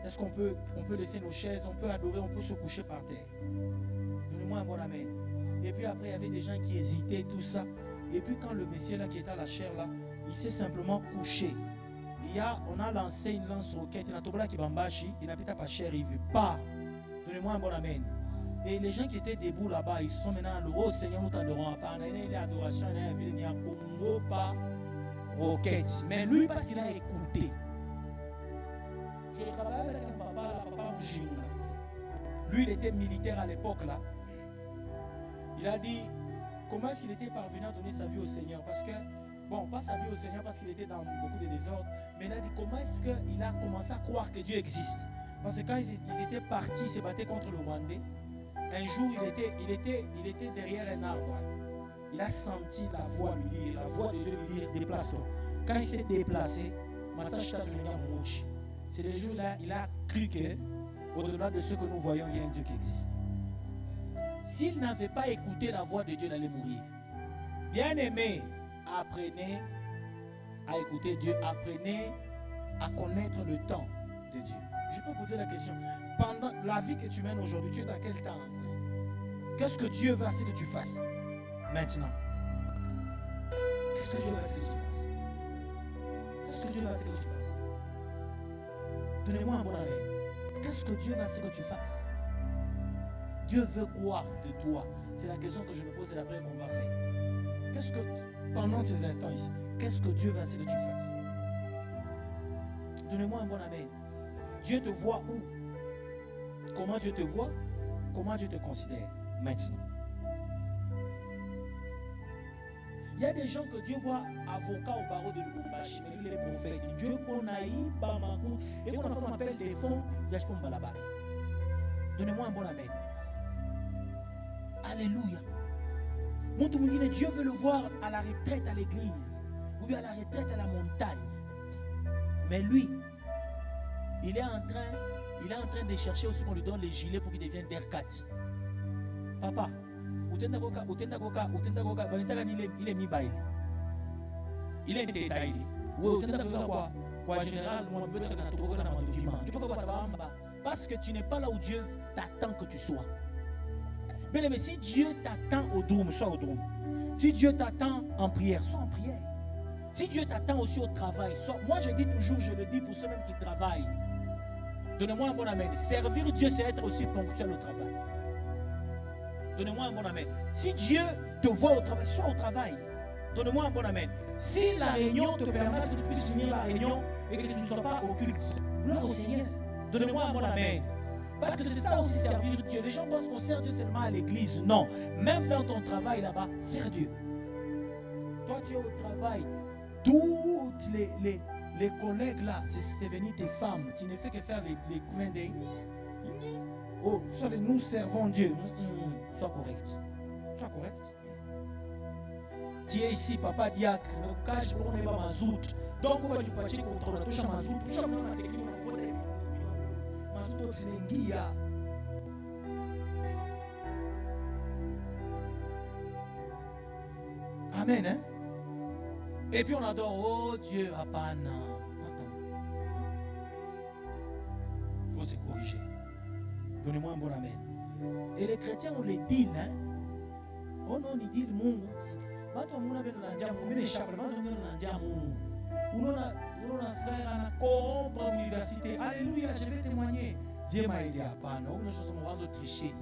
Est-ce qu'on peut laisser nos chaises, on peut adorer, on peut se coucher par terre? Donnez-moi un bon amen. Et puis après, il y avait des gens qui hésitaient, tout ça. Et puis quand le monsieur là qui était à la chair là, il s'est simplement couché. On a lancé une lance-roquette, il n'a pas chair, il ne veut pas. Donnez-moi un bon amen. Et les gens qui étaient debout là-bas, ils se sont maintenant loués. Oh Seigneur, nous t'adorons. Il y a adoration, il y a Congo, pas roquette. Mais lui, parce qu'il a écouté. J'ai travaillé avec un papa Mjinga. Lui, il était militaire à l'époque là. Il a dit, comment est-ce qu'il était parvenu à donner sa vie au Seigneur? Parce que, bon, pas sa vie au Seigneur parce qu'il était dans beaucoup de désordre, mais il a dit, comment est-ce qu'il a commencé à croire que Dieu existe? Parce que quand ils étaient partis, ils se battaient contre le Rwandais. Un jour, il était derrière un arbre. Il a senti la voix lui dire, la voix de Dieu lui dire, déplace-toi. Quand il s'est déplacé, c'est le jour-là, il a cru que, au-delà de ce que nous voyons, il y a un Dieu qui existe. S'il n'avait pas écouté la voix de Dieu, il allait mourir. Bien-aimé, apprenez à écouter Dieu, apprenez à connaître le temps de Dieu. Je peux poser la question, pendant la vie que tu mènes aujourd'hui, tu es dans quel temps? Qu'est-ce que Dieu veut que tu fasses maintenant? Qu'est-ce que Dieu veut que tu fasses? Qu'est-ce que Dieu veut que tu fasses? Donnez-moi un bon avis. Qu'est-ce que Dieu veut que tu fasses? Dieu veut quoi de toi? C'est la question que je me pose et la prière qu'on va faire. Qu'est-ce que, pendant ces instants ici, qu'est-ce que Dieu veut que tu fasses? Donnez-moi un bon amen. Dieu te voit où? Comment Dieu te voit? Comment Dieu te considère maintenant? Il y a des gens que Dieu voit avocats au barreau de Lubumbashi, mais les prophètes. Dieu konaï, bamakou, et qu'on appelle des fonds, yachpon balabal. Donnez-moi un bon amen. Alléluia. Dieu veut le voir à la retraite à l'église, ou bien à la retraite à la montagne. Mais lui, il est en train de chercher aussi qu'on lui donne les gilets pour qu'il devienne DER4. Papa, il est mi-bail. Il est détaillé. Quoi général, parce que tu n'es pas là où Dieu t'attend que tu sois. Mais si Dieu t'attend au dôme, sois au dôme. Si Dieu t'attend en prière, sois en prière. Si Dieu t'attend aussi au travail, moi je dis toujours, je le dis pour ceux-mêmes qui travaillent. Donnez-moi un bon amen. Servir Dieu, c'est être aussi ponctuel au travail. Donnez-moi un bon amen. Si Dieu te voit au travail, sois au travail. Donnez-moi un bon amen. Si la réunion te permet que tu puisses finir la réunion et que tu ne sois pas au culte, gloire au Seigneur. Donnez-moi un bon amen. Parce que c'est ça aussi servir Dieu. Les gens pensent qu'on sert Dieu seulement à l'église. Non. Même dans ton travail là-bas, sers Dieu. Toi, tu es au travail. Toutes les collègues là, c'est venir tes femmes. Tu ne fais que faire les clins d'œil. Oh, vous savez, nous servons Dieu. Sois correct. Sois correct. Tu es ici, papa diacre. Le cache pour ne pas mazout. Donc, on va du patcher contre la touche à mazout. Touche à mazout. Amen, hein? Et puis on adore, oh Dieu, apana. Il faut se corriger. Donnez-moi un bon amen. Et les chrétiens, on les dit, hein? Oh non, ils disent, mon. On a frère à corrompre à l'université. Alléluia, je vais témoigner. Dieu m'a aidé à pas. On a chose on va tricher.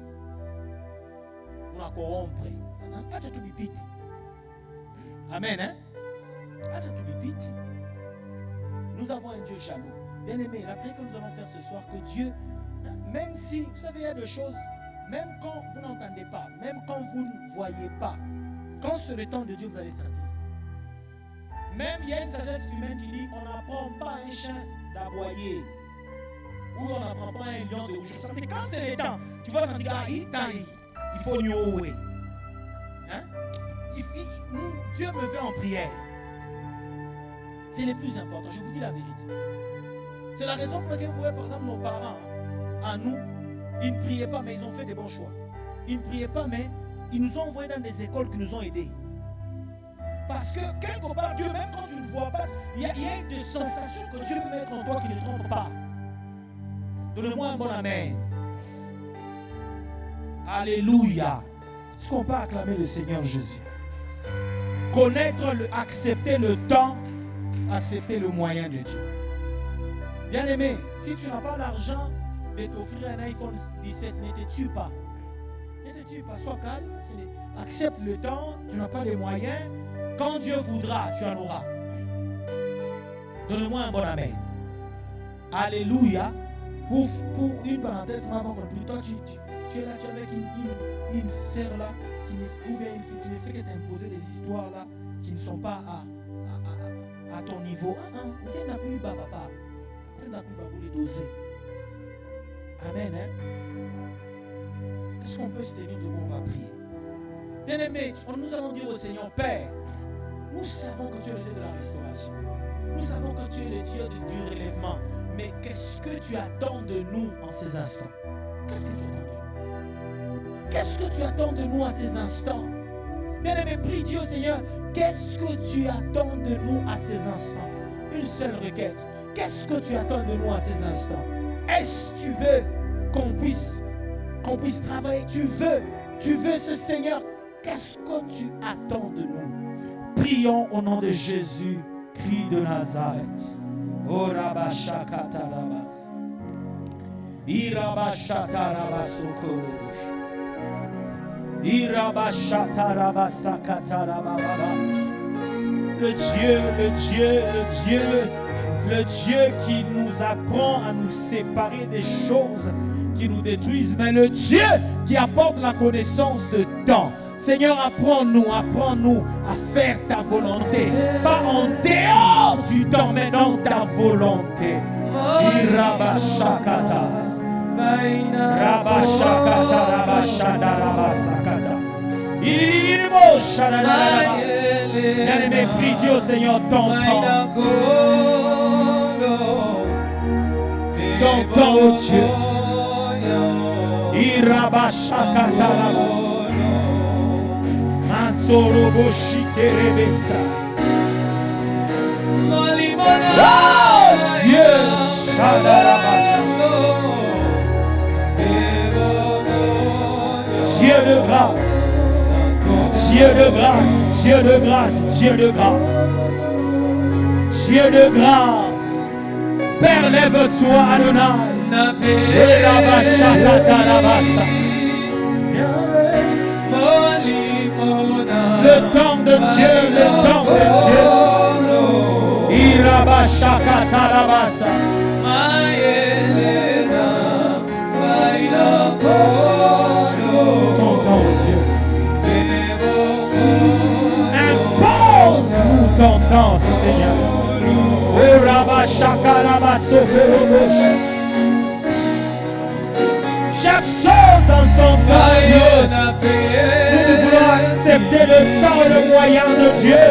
On a corrompre. Acha tu bipite. Amen, hein? Acha tu bipite. Nous avons un Dieu jaloux. Bien aimé, la prière que nous allons faire ce soir, que Dieu, même si, vous savez, il y a des choses, même quand vous n'entendez pas, même quand vous ne voyez pas, quand c'est le temps de Dieu, vous allez sentir. Même il y a une sagesse humaine qui dit, on n'apprend pas un chien d'aboyer. où on n'apprend pas un lion de rouge. Mais quand c'est le temps, tu vas sentir qu'il faut nous. Hein? Dieu me veut en prière. C'est le plus important, je vous dis la vérité. C'est la raison pour laquelle vous voyez par exemple nos parents, à nous, ils ne priaient pas mais ils ont fait des bons choix. Ils ne priaient pas mais ils nous ont envoyés dans des écoles qui nous ont aidés. Parce que quelque part, Dieu, même quand tu ne vois pas, il y a des sensations que Dieu peut mettre en toi qui ne trompent pas. Donne-moi un bon amen. Alléluia. Est-ce qu'on peut acclamer le Seigneur Jésus? Connaître, accepter le temps, accepter le moyen de Dieu. Bien aimé, si tu n'as pas l'argent de t'offrir un iPhone 17, ne te tue pas. Ne te tue pas, sois calme. Accepte le temps, tu n'as pas les moyens. Quand Dieu voudra, tu en auras. Donne-moi un bon amen. Alléluia. Pour une parenthèse, avant qu'on prie, toi, tu es là, tu es avec une sœur là, ou bien une fille qui ne fait que t'imposer des histoires là, qui ne sont pas à ton niveau. Amen. Hein? Est-ce qu'on peut se tenir debout? On va prier. Bien-aimés, nous allons dire au Seigneur, Père, nous savons que tu es le Dieu de la restauration. Nous savons que tu es le Dieu du relèvement. Mais qu'est-ce que tu attends de nous en ces instants? Qu'est-ce que tu attends de nous? Qu'est-ce que tu attends de nous à ces instants? Bien-aimé, prie Dieu, Seigneur, qu'est-ce que tu attends de nous à ces instants? Une seule requête. Qu'est-ce que tu attends de nous à ces instants? Est-ce que tu veux qu'on puisse travailler? Tu veux ce Seigneur? Qu'est-ce que tu attends de nous? Prions au nom de Jésus, Christ de Nazareth. Oh Rabashakatarabas. Irabashatarabasokorosh. Irabashatarabasakatarabababa. Le Dieu qui nous apprend à nous séparer des choses qui nous détruisent, mais le Dieu qui apporte la connaissance de temps. Seigneur, apprends-nous à faire ta volonté, pas en dehors du temps, mais dans ta volonté. Irabashakata, Rabashakata, Rabashada, Rabasakata. Irimo Shadada. Bien-aimé, prie Dieu, Seigneur, ton temps. Ton temps, oh Dieu. Irabashakata, Mansorobo Shikerebesa. Oh Dieu, Shadarabasa. Dieu de grâce, Dieu de grâce, Dieu de grâce, Dieu de grâce, Dieu de grâce. Père, lève-toi, Adonai. Le temps de Dieu, le temps de Dieu. Irabashakatarabasa. Ton temps, Dieu. Impose-nous ton temps, Seigneur. Urabashakarabasokorobosha. Chaque chose en son temps, Dieu. Nous voulons accepter le temps et le moyen de Dieu.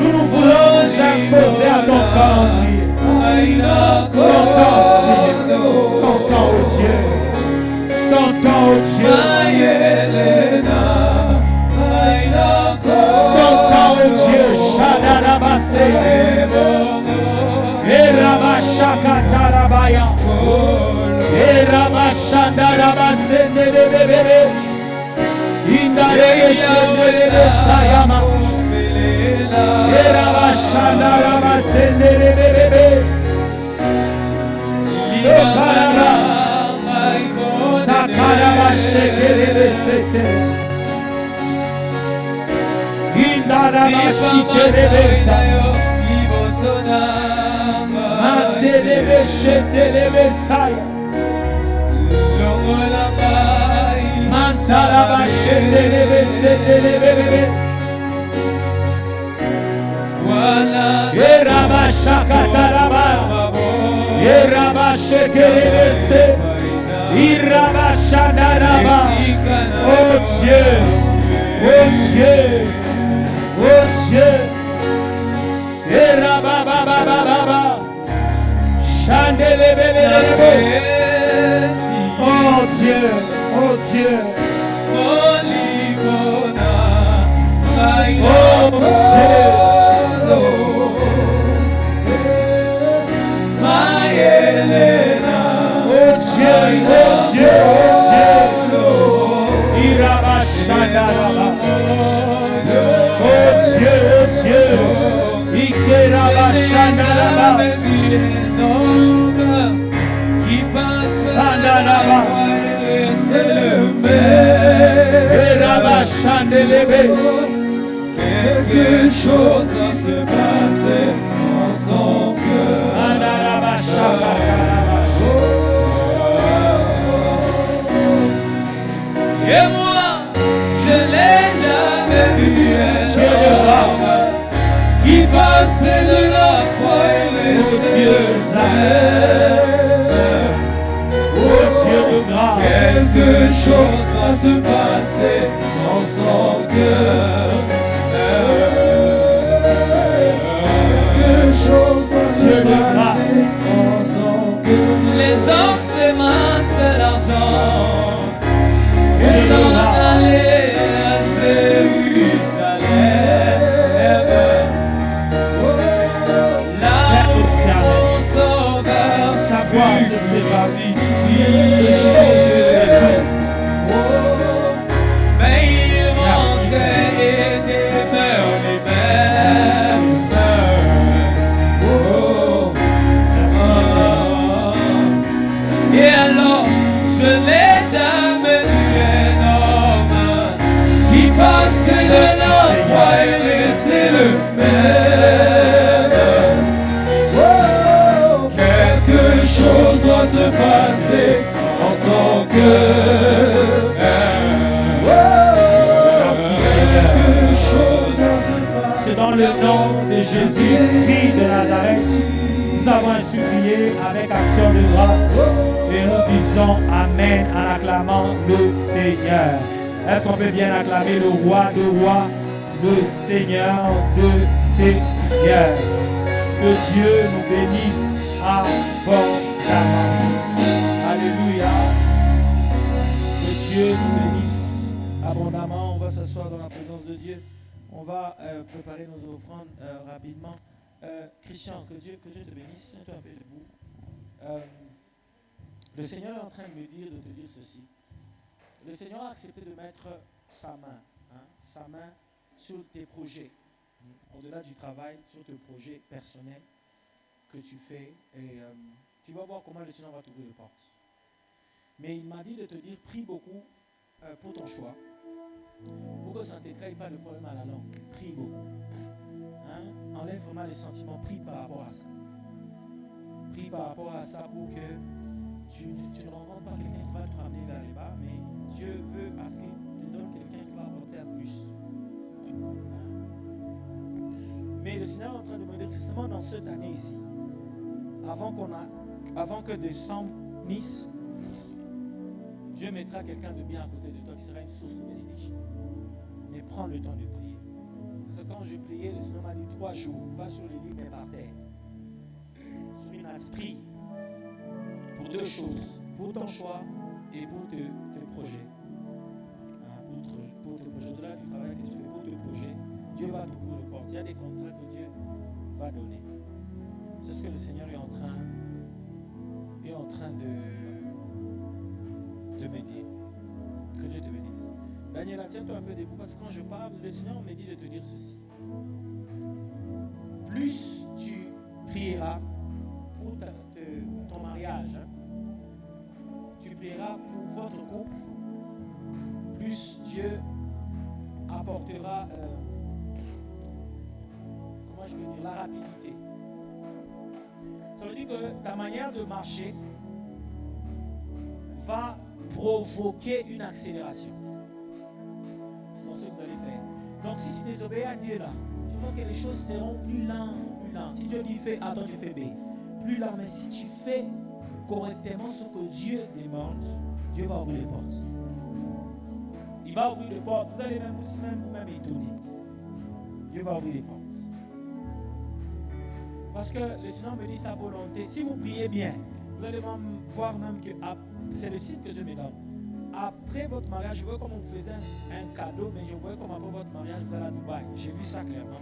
Nous voulons imposer à ton calendrier. Ton temps, Seigneur. Ton temps, oh Dieu. Ton temps, oh Dieu. Ton temps, oh Dieu. Shadarabase. Erabashakatarabaya. Erabashandarabase nebebebe. Indarebeshenderebe sayama. Erabashandarabase nebebebe. Sokaraba. Sakarabashekerebe sete. Indarabashikerebe sayama. Materebe shetelebe saya. Mantaraba shendelebe sendelebe. Eraba shakataraba. Irabashekelebese. Irabashandaraba. Oh Dieu. Oh Dieu. Oh Dieu. Irabababababa. Chandelebelelebese. Oh Dieu. Oh Dieu. Oh Dieu. Oh Dieu, Irabashandaraba. Oh Dieu, Ikerabashandaraba. Sandaraba. Irabashandelebes. Quelque chose va se passer dans son cœur. Et moi, je n'ai jamais vu un homme qui passe près de la croix et reste le seul. Oh Dieu de grâce. Quelque chose va se passer dans son cœur. Quelque chose va se passer dans son cœur. Les hommes démassent de l'argent et s'en aller à Jérusalem. Là où mon sauveur Savoir se séparer. les choses de mais il rentrait et demeure les mêmes. Et alors, je n'ai jamais vu un homme qui passe que de la croix et restait le même. Quelque chose doit se passer dans son cœur. C'est dans le nom de Jésus-Christ de Nazareth. Nous avons ainsi prié avec action de grâce et nous disons Amen en acclamant le Seigneur. Est-ce qu'on peut bien acclamer le roi de rois, le Seigneur de seigneurs? Que Dieu nous bénisse abondamment. Alléluia. Que Dieu nous bénisse abondamment. On va s'asseoir dans la présence de Dieu. On va préparer nos offrandes rapidement. Christian, que Dieu te bénisse. Tiens-toi un peu debout. Le Seigneur est en train de me dire, de te dire ceci. Le Seigneur a accepté de mettre sa main sur tes projets, au-delà du travail, sur tes projets personnels que tu fais. Et tu vas voir comment le Seigneur va t'ouvrir les portes. Mais il m'a dit de te dire, prie beaucoup pour ton choix. Pour que ça ne te crée pas de problème à la langue. Prie beaucoup. Enlève vraiment les sentiments. Prie par rapport à ça. Prie par rapport à ça pour que tu ne rencontres pas quelqu'un qui va te ramener vers les bas, mais Dieu veut à ce qu'il te donne quelqu'un qui va apporter un plus. Mais le Seigneur est en train de me dire, c'est seulement dans cette année ici, avant que décembre finisse, Dieu mettra quelqu'un de bien à côté de toi qui sera une source de bénédiction. Mais prends le temps de prier. Parce que quand je priais, le Seigneur m'a dit 3 jours, pas sur le lit mais par terre. Sur une prie pour 2 choses, pour ton choix et pour tes projets. Pour tes projets, au-delà du travail que tu fais pour tes projets, Dieu va t'ouvrir les portes. Il y a des contrats que Dieu va donner. C'est ce que le Seigneur est en train de me dire. Que Dieu te bénisse. Daniela, tiens-toi un peu debout parce que quand je parle, le Seigneur me dit de te dire ceci. Plus tu prieras pour ton mariage, tu prieras pour votre couple, plus Dieu apportera, comment je peux dire, la rapidité. Ça veut dire que ta manière de marcher va provoquer une accélération dans ce que vous allez faire. Donc si tu désobéis à Dieu là, tu vois que les choses seront plus lentes. Si Dieu dit fais A, toi tu fais B. plus là, mais si tu fais correctement ce que Dieu demande, Dieu va ouvrir les portes. Il va ouvrir les portes. Vous allez même vous-même étonner. Dieu va ouvrir les portes. Parce que le Seigneur me dit sa volonté. Si vous priez bien, vous allez voir même que c'est le signe que Dieu me donne. Après votre mariage, je vois comme on vous faisait un cadeau, mais je vois comme après votre mariage, vous allez à Dubaï. J'ai vu ça clairement.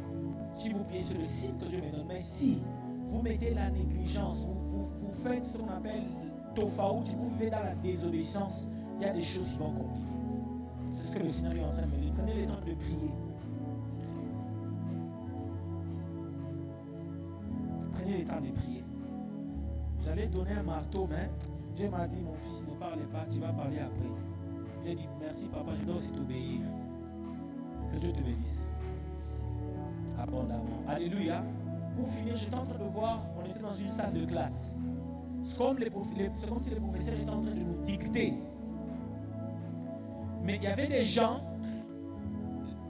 Si vous priez, c'est le signe que Dieu me donne. Mais si vous mettez la négligence, vous faites ce qu'on appelle tofaout, vous vivez dans la désobéissance, il y a des choses qui vont compliquer. C'est ce que le Seigneur est en train de me dire. Prenez le temps de prier. Prenez le temps de prier. J'allais donner un marteau, mais Dieu m'a dit, mon fils, ne parle pas, tu vas parler après. J'ai dit, merci papa, je dois aussi t'obéir. Que Dieu te bénisse. Abondamment. Alléluia. Pour finir, j'étais en train de voir, on était dans une salle de classe. C'est comme si les professeurs étaient en train de nous dicter. Mais il y avait des gens,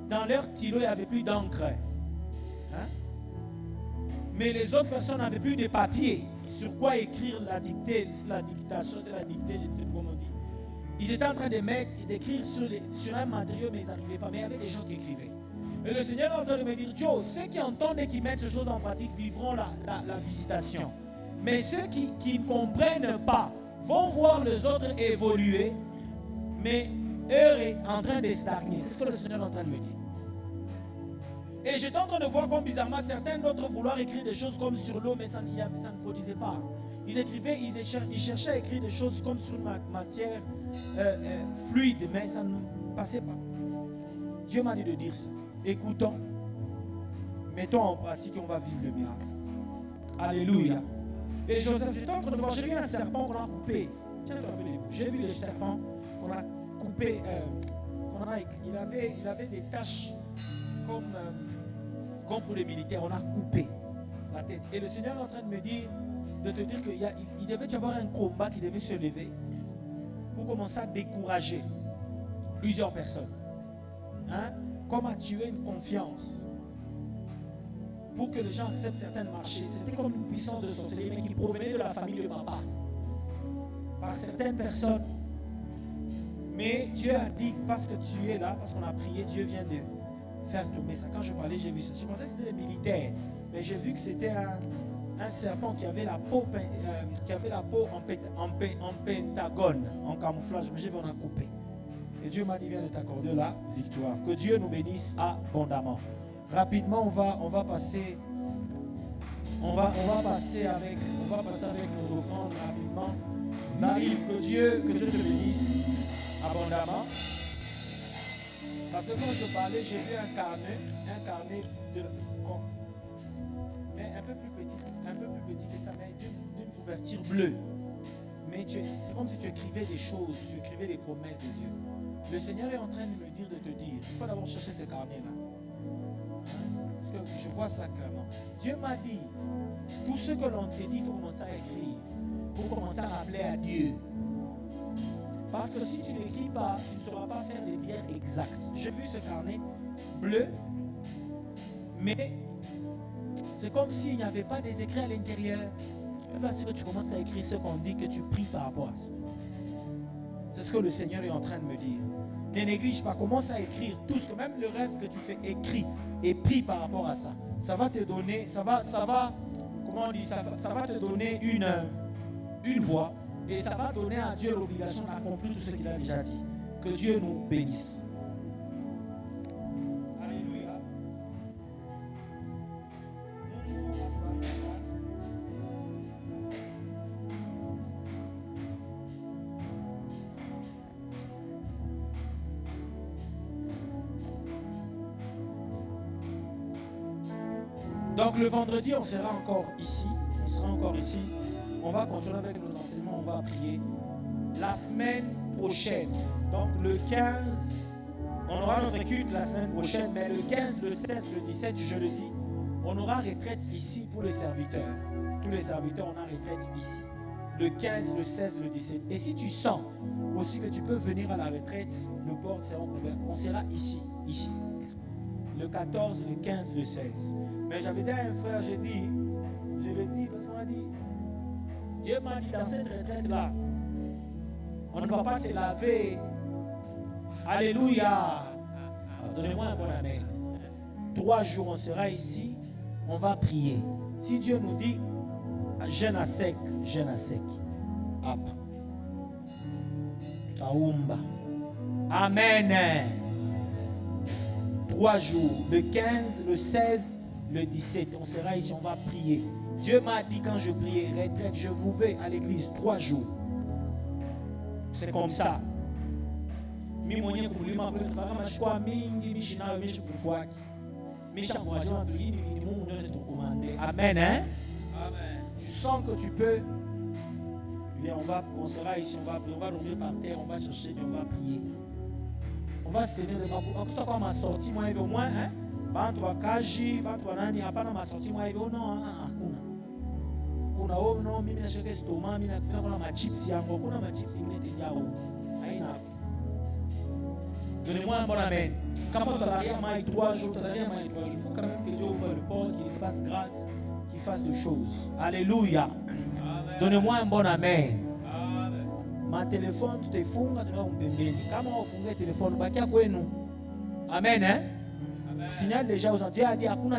dans leur stylo, il n'y avait plus d'encre. Hein? Mais les autres personnes n'avaient plus de papier sur quoi écrire la dictée, la dictation, c'est la dictée, je ne sais pas comment on dit. Ils étaient en train d'écrire sur un matériau, mais ils n'arrivaient pas. Mais il y avait des gens qui écrivaient. Et le Seigneur est en train de me dire, Joe, ceux qui entendent et qui mettent ces choses en pratique vivront la visitation. Mais ceux qui ne comprennent pas vont voir les autres évoluer, mais eux est en train de stagner. C'est ce que le Seigneur est en train de me dire. Et j'étais en train de voir comme bizarrement certains d'autres vouloir écrire des choses comme sur l'eau, mais ça ne produisait pas. Ils cherchaient à écrire des choses comme sur une matière fluide, mais ça ne passait pas. Dieu m'a dit de dire ça. Écoutons, mettons en pratique et on va vivre le miracle. Alléluia. Et Joseph, j'étais en train de voir, j'ai vu un serpent qu'on a coupé. Tiens-toi un peu les bouts. J'ai vu le serpent qu'on a coupé. Il avait des taches comme pour les militaires. On a coupé la tête. Et le Seigneur est en train de me dire, de te dire qu'il devait y avoir un combat qui devait se lever pour commencer à décourager plusieurs personnes. Hein? Comme à tuer une confiance pour que les gens acceptent certains marchés. C'était comme une puissance de sorcellerie, mais qui provenait de la famille de papa par certaines personnes. Mais Dieu a dit, parce que tu es là, parce qu'on a prié, Dieu vient de faire tomber ça. Quand je parlais, j'ai vu ça. Je pensais que c'était des militaires, mais j'ai vu que c'était un serpent qui avait la peau en pentagone, en camouflage. Mais j'ai vu, on a coupé. Et Dieu m'a dit, viens de t'accorder la victoire. Que Dieu nous bénisse abondamment. Rapidement, on va passer avec nos offrandes rapidement. Naïm, que Dieu te bénisse abondamment. Parce que quand je parlais, j'ai vu un carnet mais un peu plus petit que ça, mais d'une couverture bleue. Mais c'est comme si tu écrivais des choses, tu écrivais des promesses de Dieu. Le Seigneur est en train de me dire, de te dire, il faut d'abord chercher ce carnet-là. Parce que je vois ça clairement. Dieu m'a dit, tout ce que l'on te dit, il faut commencer à écrire. Il faut commencer à rappeler à Dieu. Parce que si tu n'écris pas, tu ne sauras pas faire les prières exactes. J'ai vu ce carnet bleu, mais c'est comme s'il n'y avait pas des écrits à l'intérieur. Il va que tu commences à écrire ce qu'on dit, que tu pries par rapport à ça. C'est ce que le Seigneur est en train de me dire. Ne néglige pas, commence à écrire tout ce que, même le rêve que tu fais, écris et prie par rapport à ça. Ça va te donner, comment on dit, ça va te donner une voix et ça va donner à Dieu l'obligation d'accomplir tout ce qu'il a déjà dit. Que Dieu nous bénisse. Alléluia. Donc le vendredi, on sera encore ici. On va continuer avec nos enseignements, on va prier. La semaine prochaine, donc le 15, on aura notre culte la semaine prochaine, mais le 15, le 16, le 17, je le dis, on aura retraite ici pour les serviteurs. Tous les serviteurs, on a retraite ici. Le 15, le 16, le 17. Et si tu sens aussi que tu peux venir à la retraite, le port sera ouvert. On sera ici. Le 14, le 15, le 16. Mais j'avais dit à un frère, je le dis parce qu'on a dit, Dieu m'a dit dans cette retraite-là, on ne va pas se laver. Alléluia. Donnez-moi un bon amen. 3 jours, on sera ici. On va prier. Si Dieu nous dit, jeûne à sec, jeûne à sec. Hop. Kaumba. Amen. 3 jours, le 15, le 16, le 17, on sera ici, on va prier. Dieu m'a dit quand je priais, retraite, je vous vais à l'église 3 jours. C'est comme ça. Amen. Hein? Amen. Tu sens que tu peux. Viens, on sera ici, on va tomber par terre, on va chercher, on va prier. On va se tenir devant vous. Quand on m'a sorti, moi, au moins, hein? Bantu kaji, bantu nani, hapana m'a sorti, moi, non, hakuna. Kuna oh non, mimi na shaka stoma, mimi na kuna ma chips yango, kuna ma chips ingine yao. Haina. Donnez-moi un bon amen. Quand on travaille mai 3 jours, il faut quand même que Dieu ouvre le porte, qu'il fasse grâce, qu'il fasse des choses. Alléluia. Donnez-moi un bon amen. Ma téléphone, tu te funga, tu vas umbembeni. Kama ufunge téléphone, bakia kwenu. Amen, hein? Signal déjà aux Antilles, a dit hakuna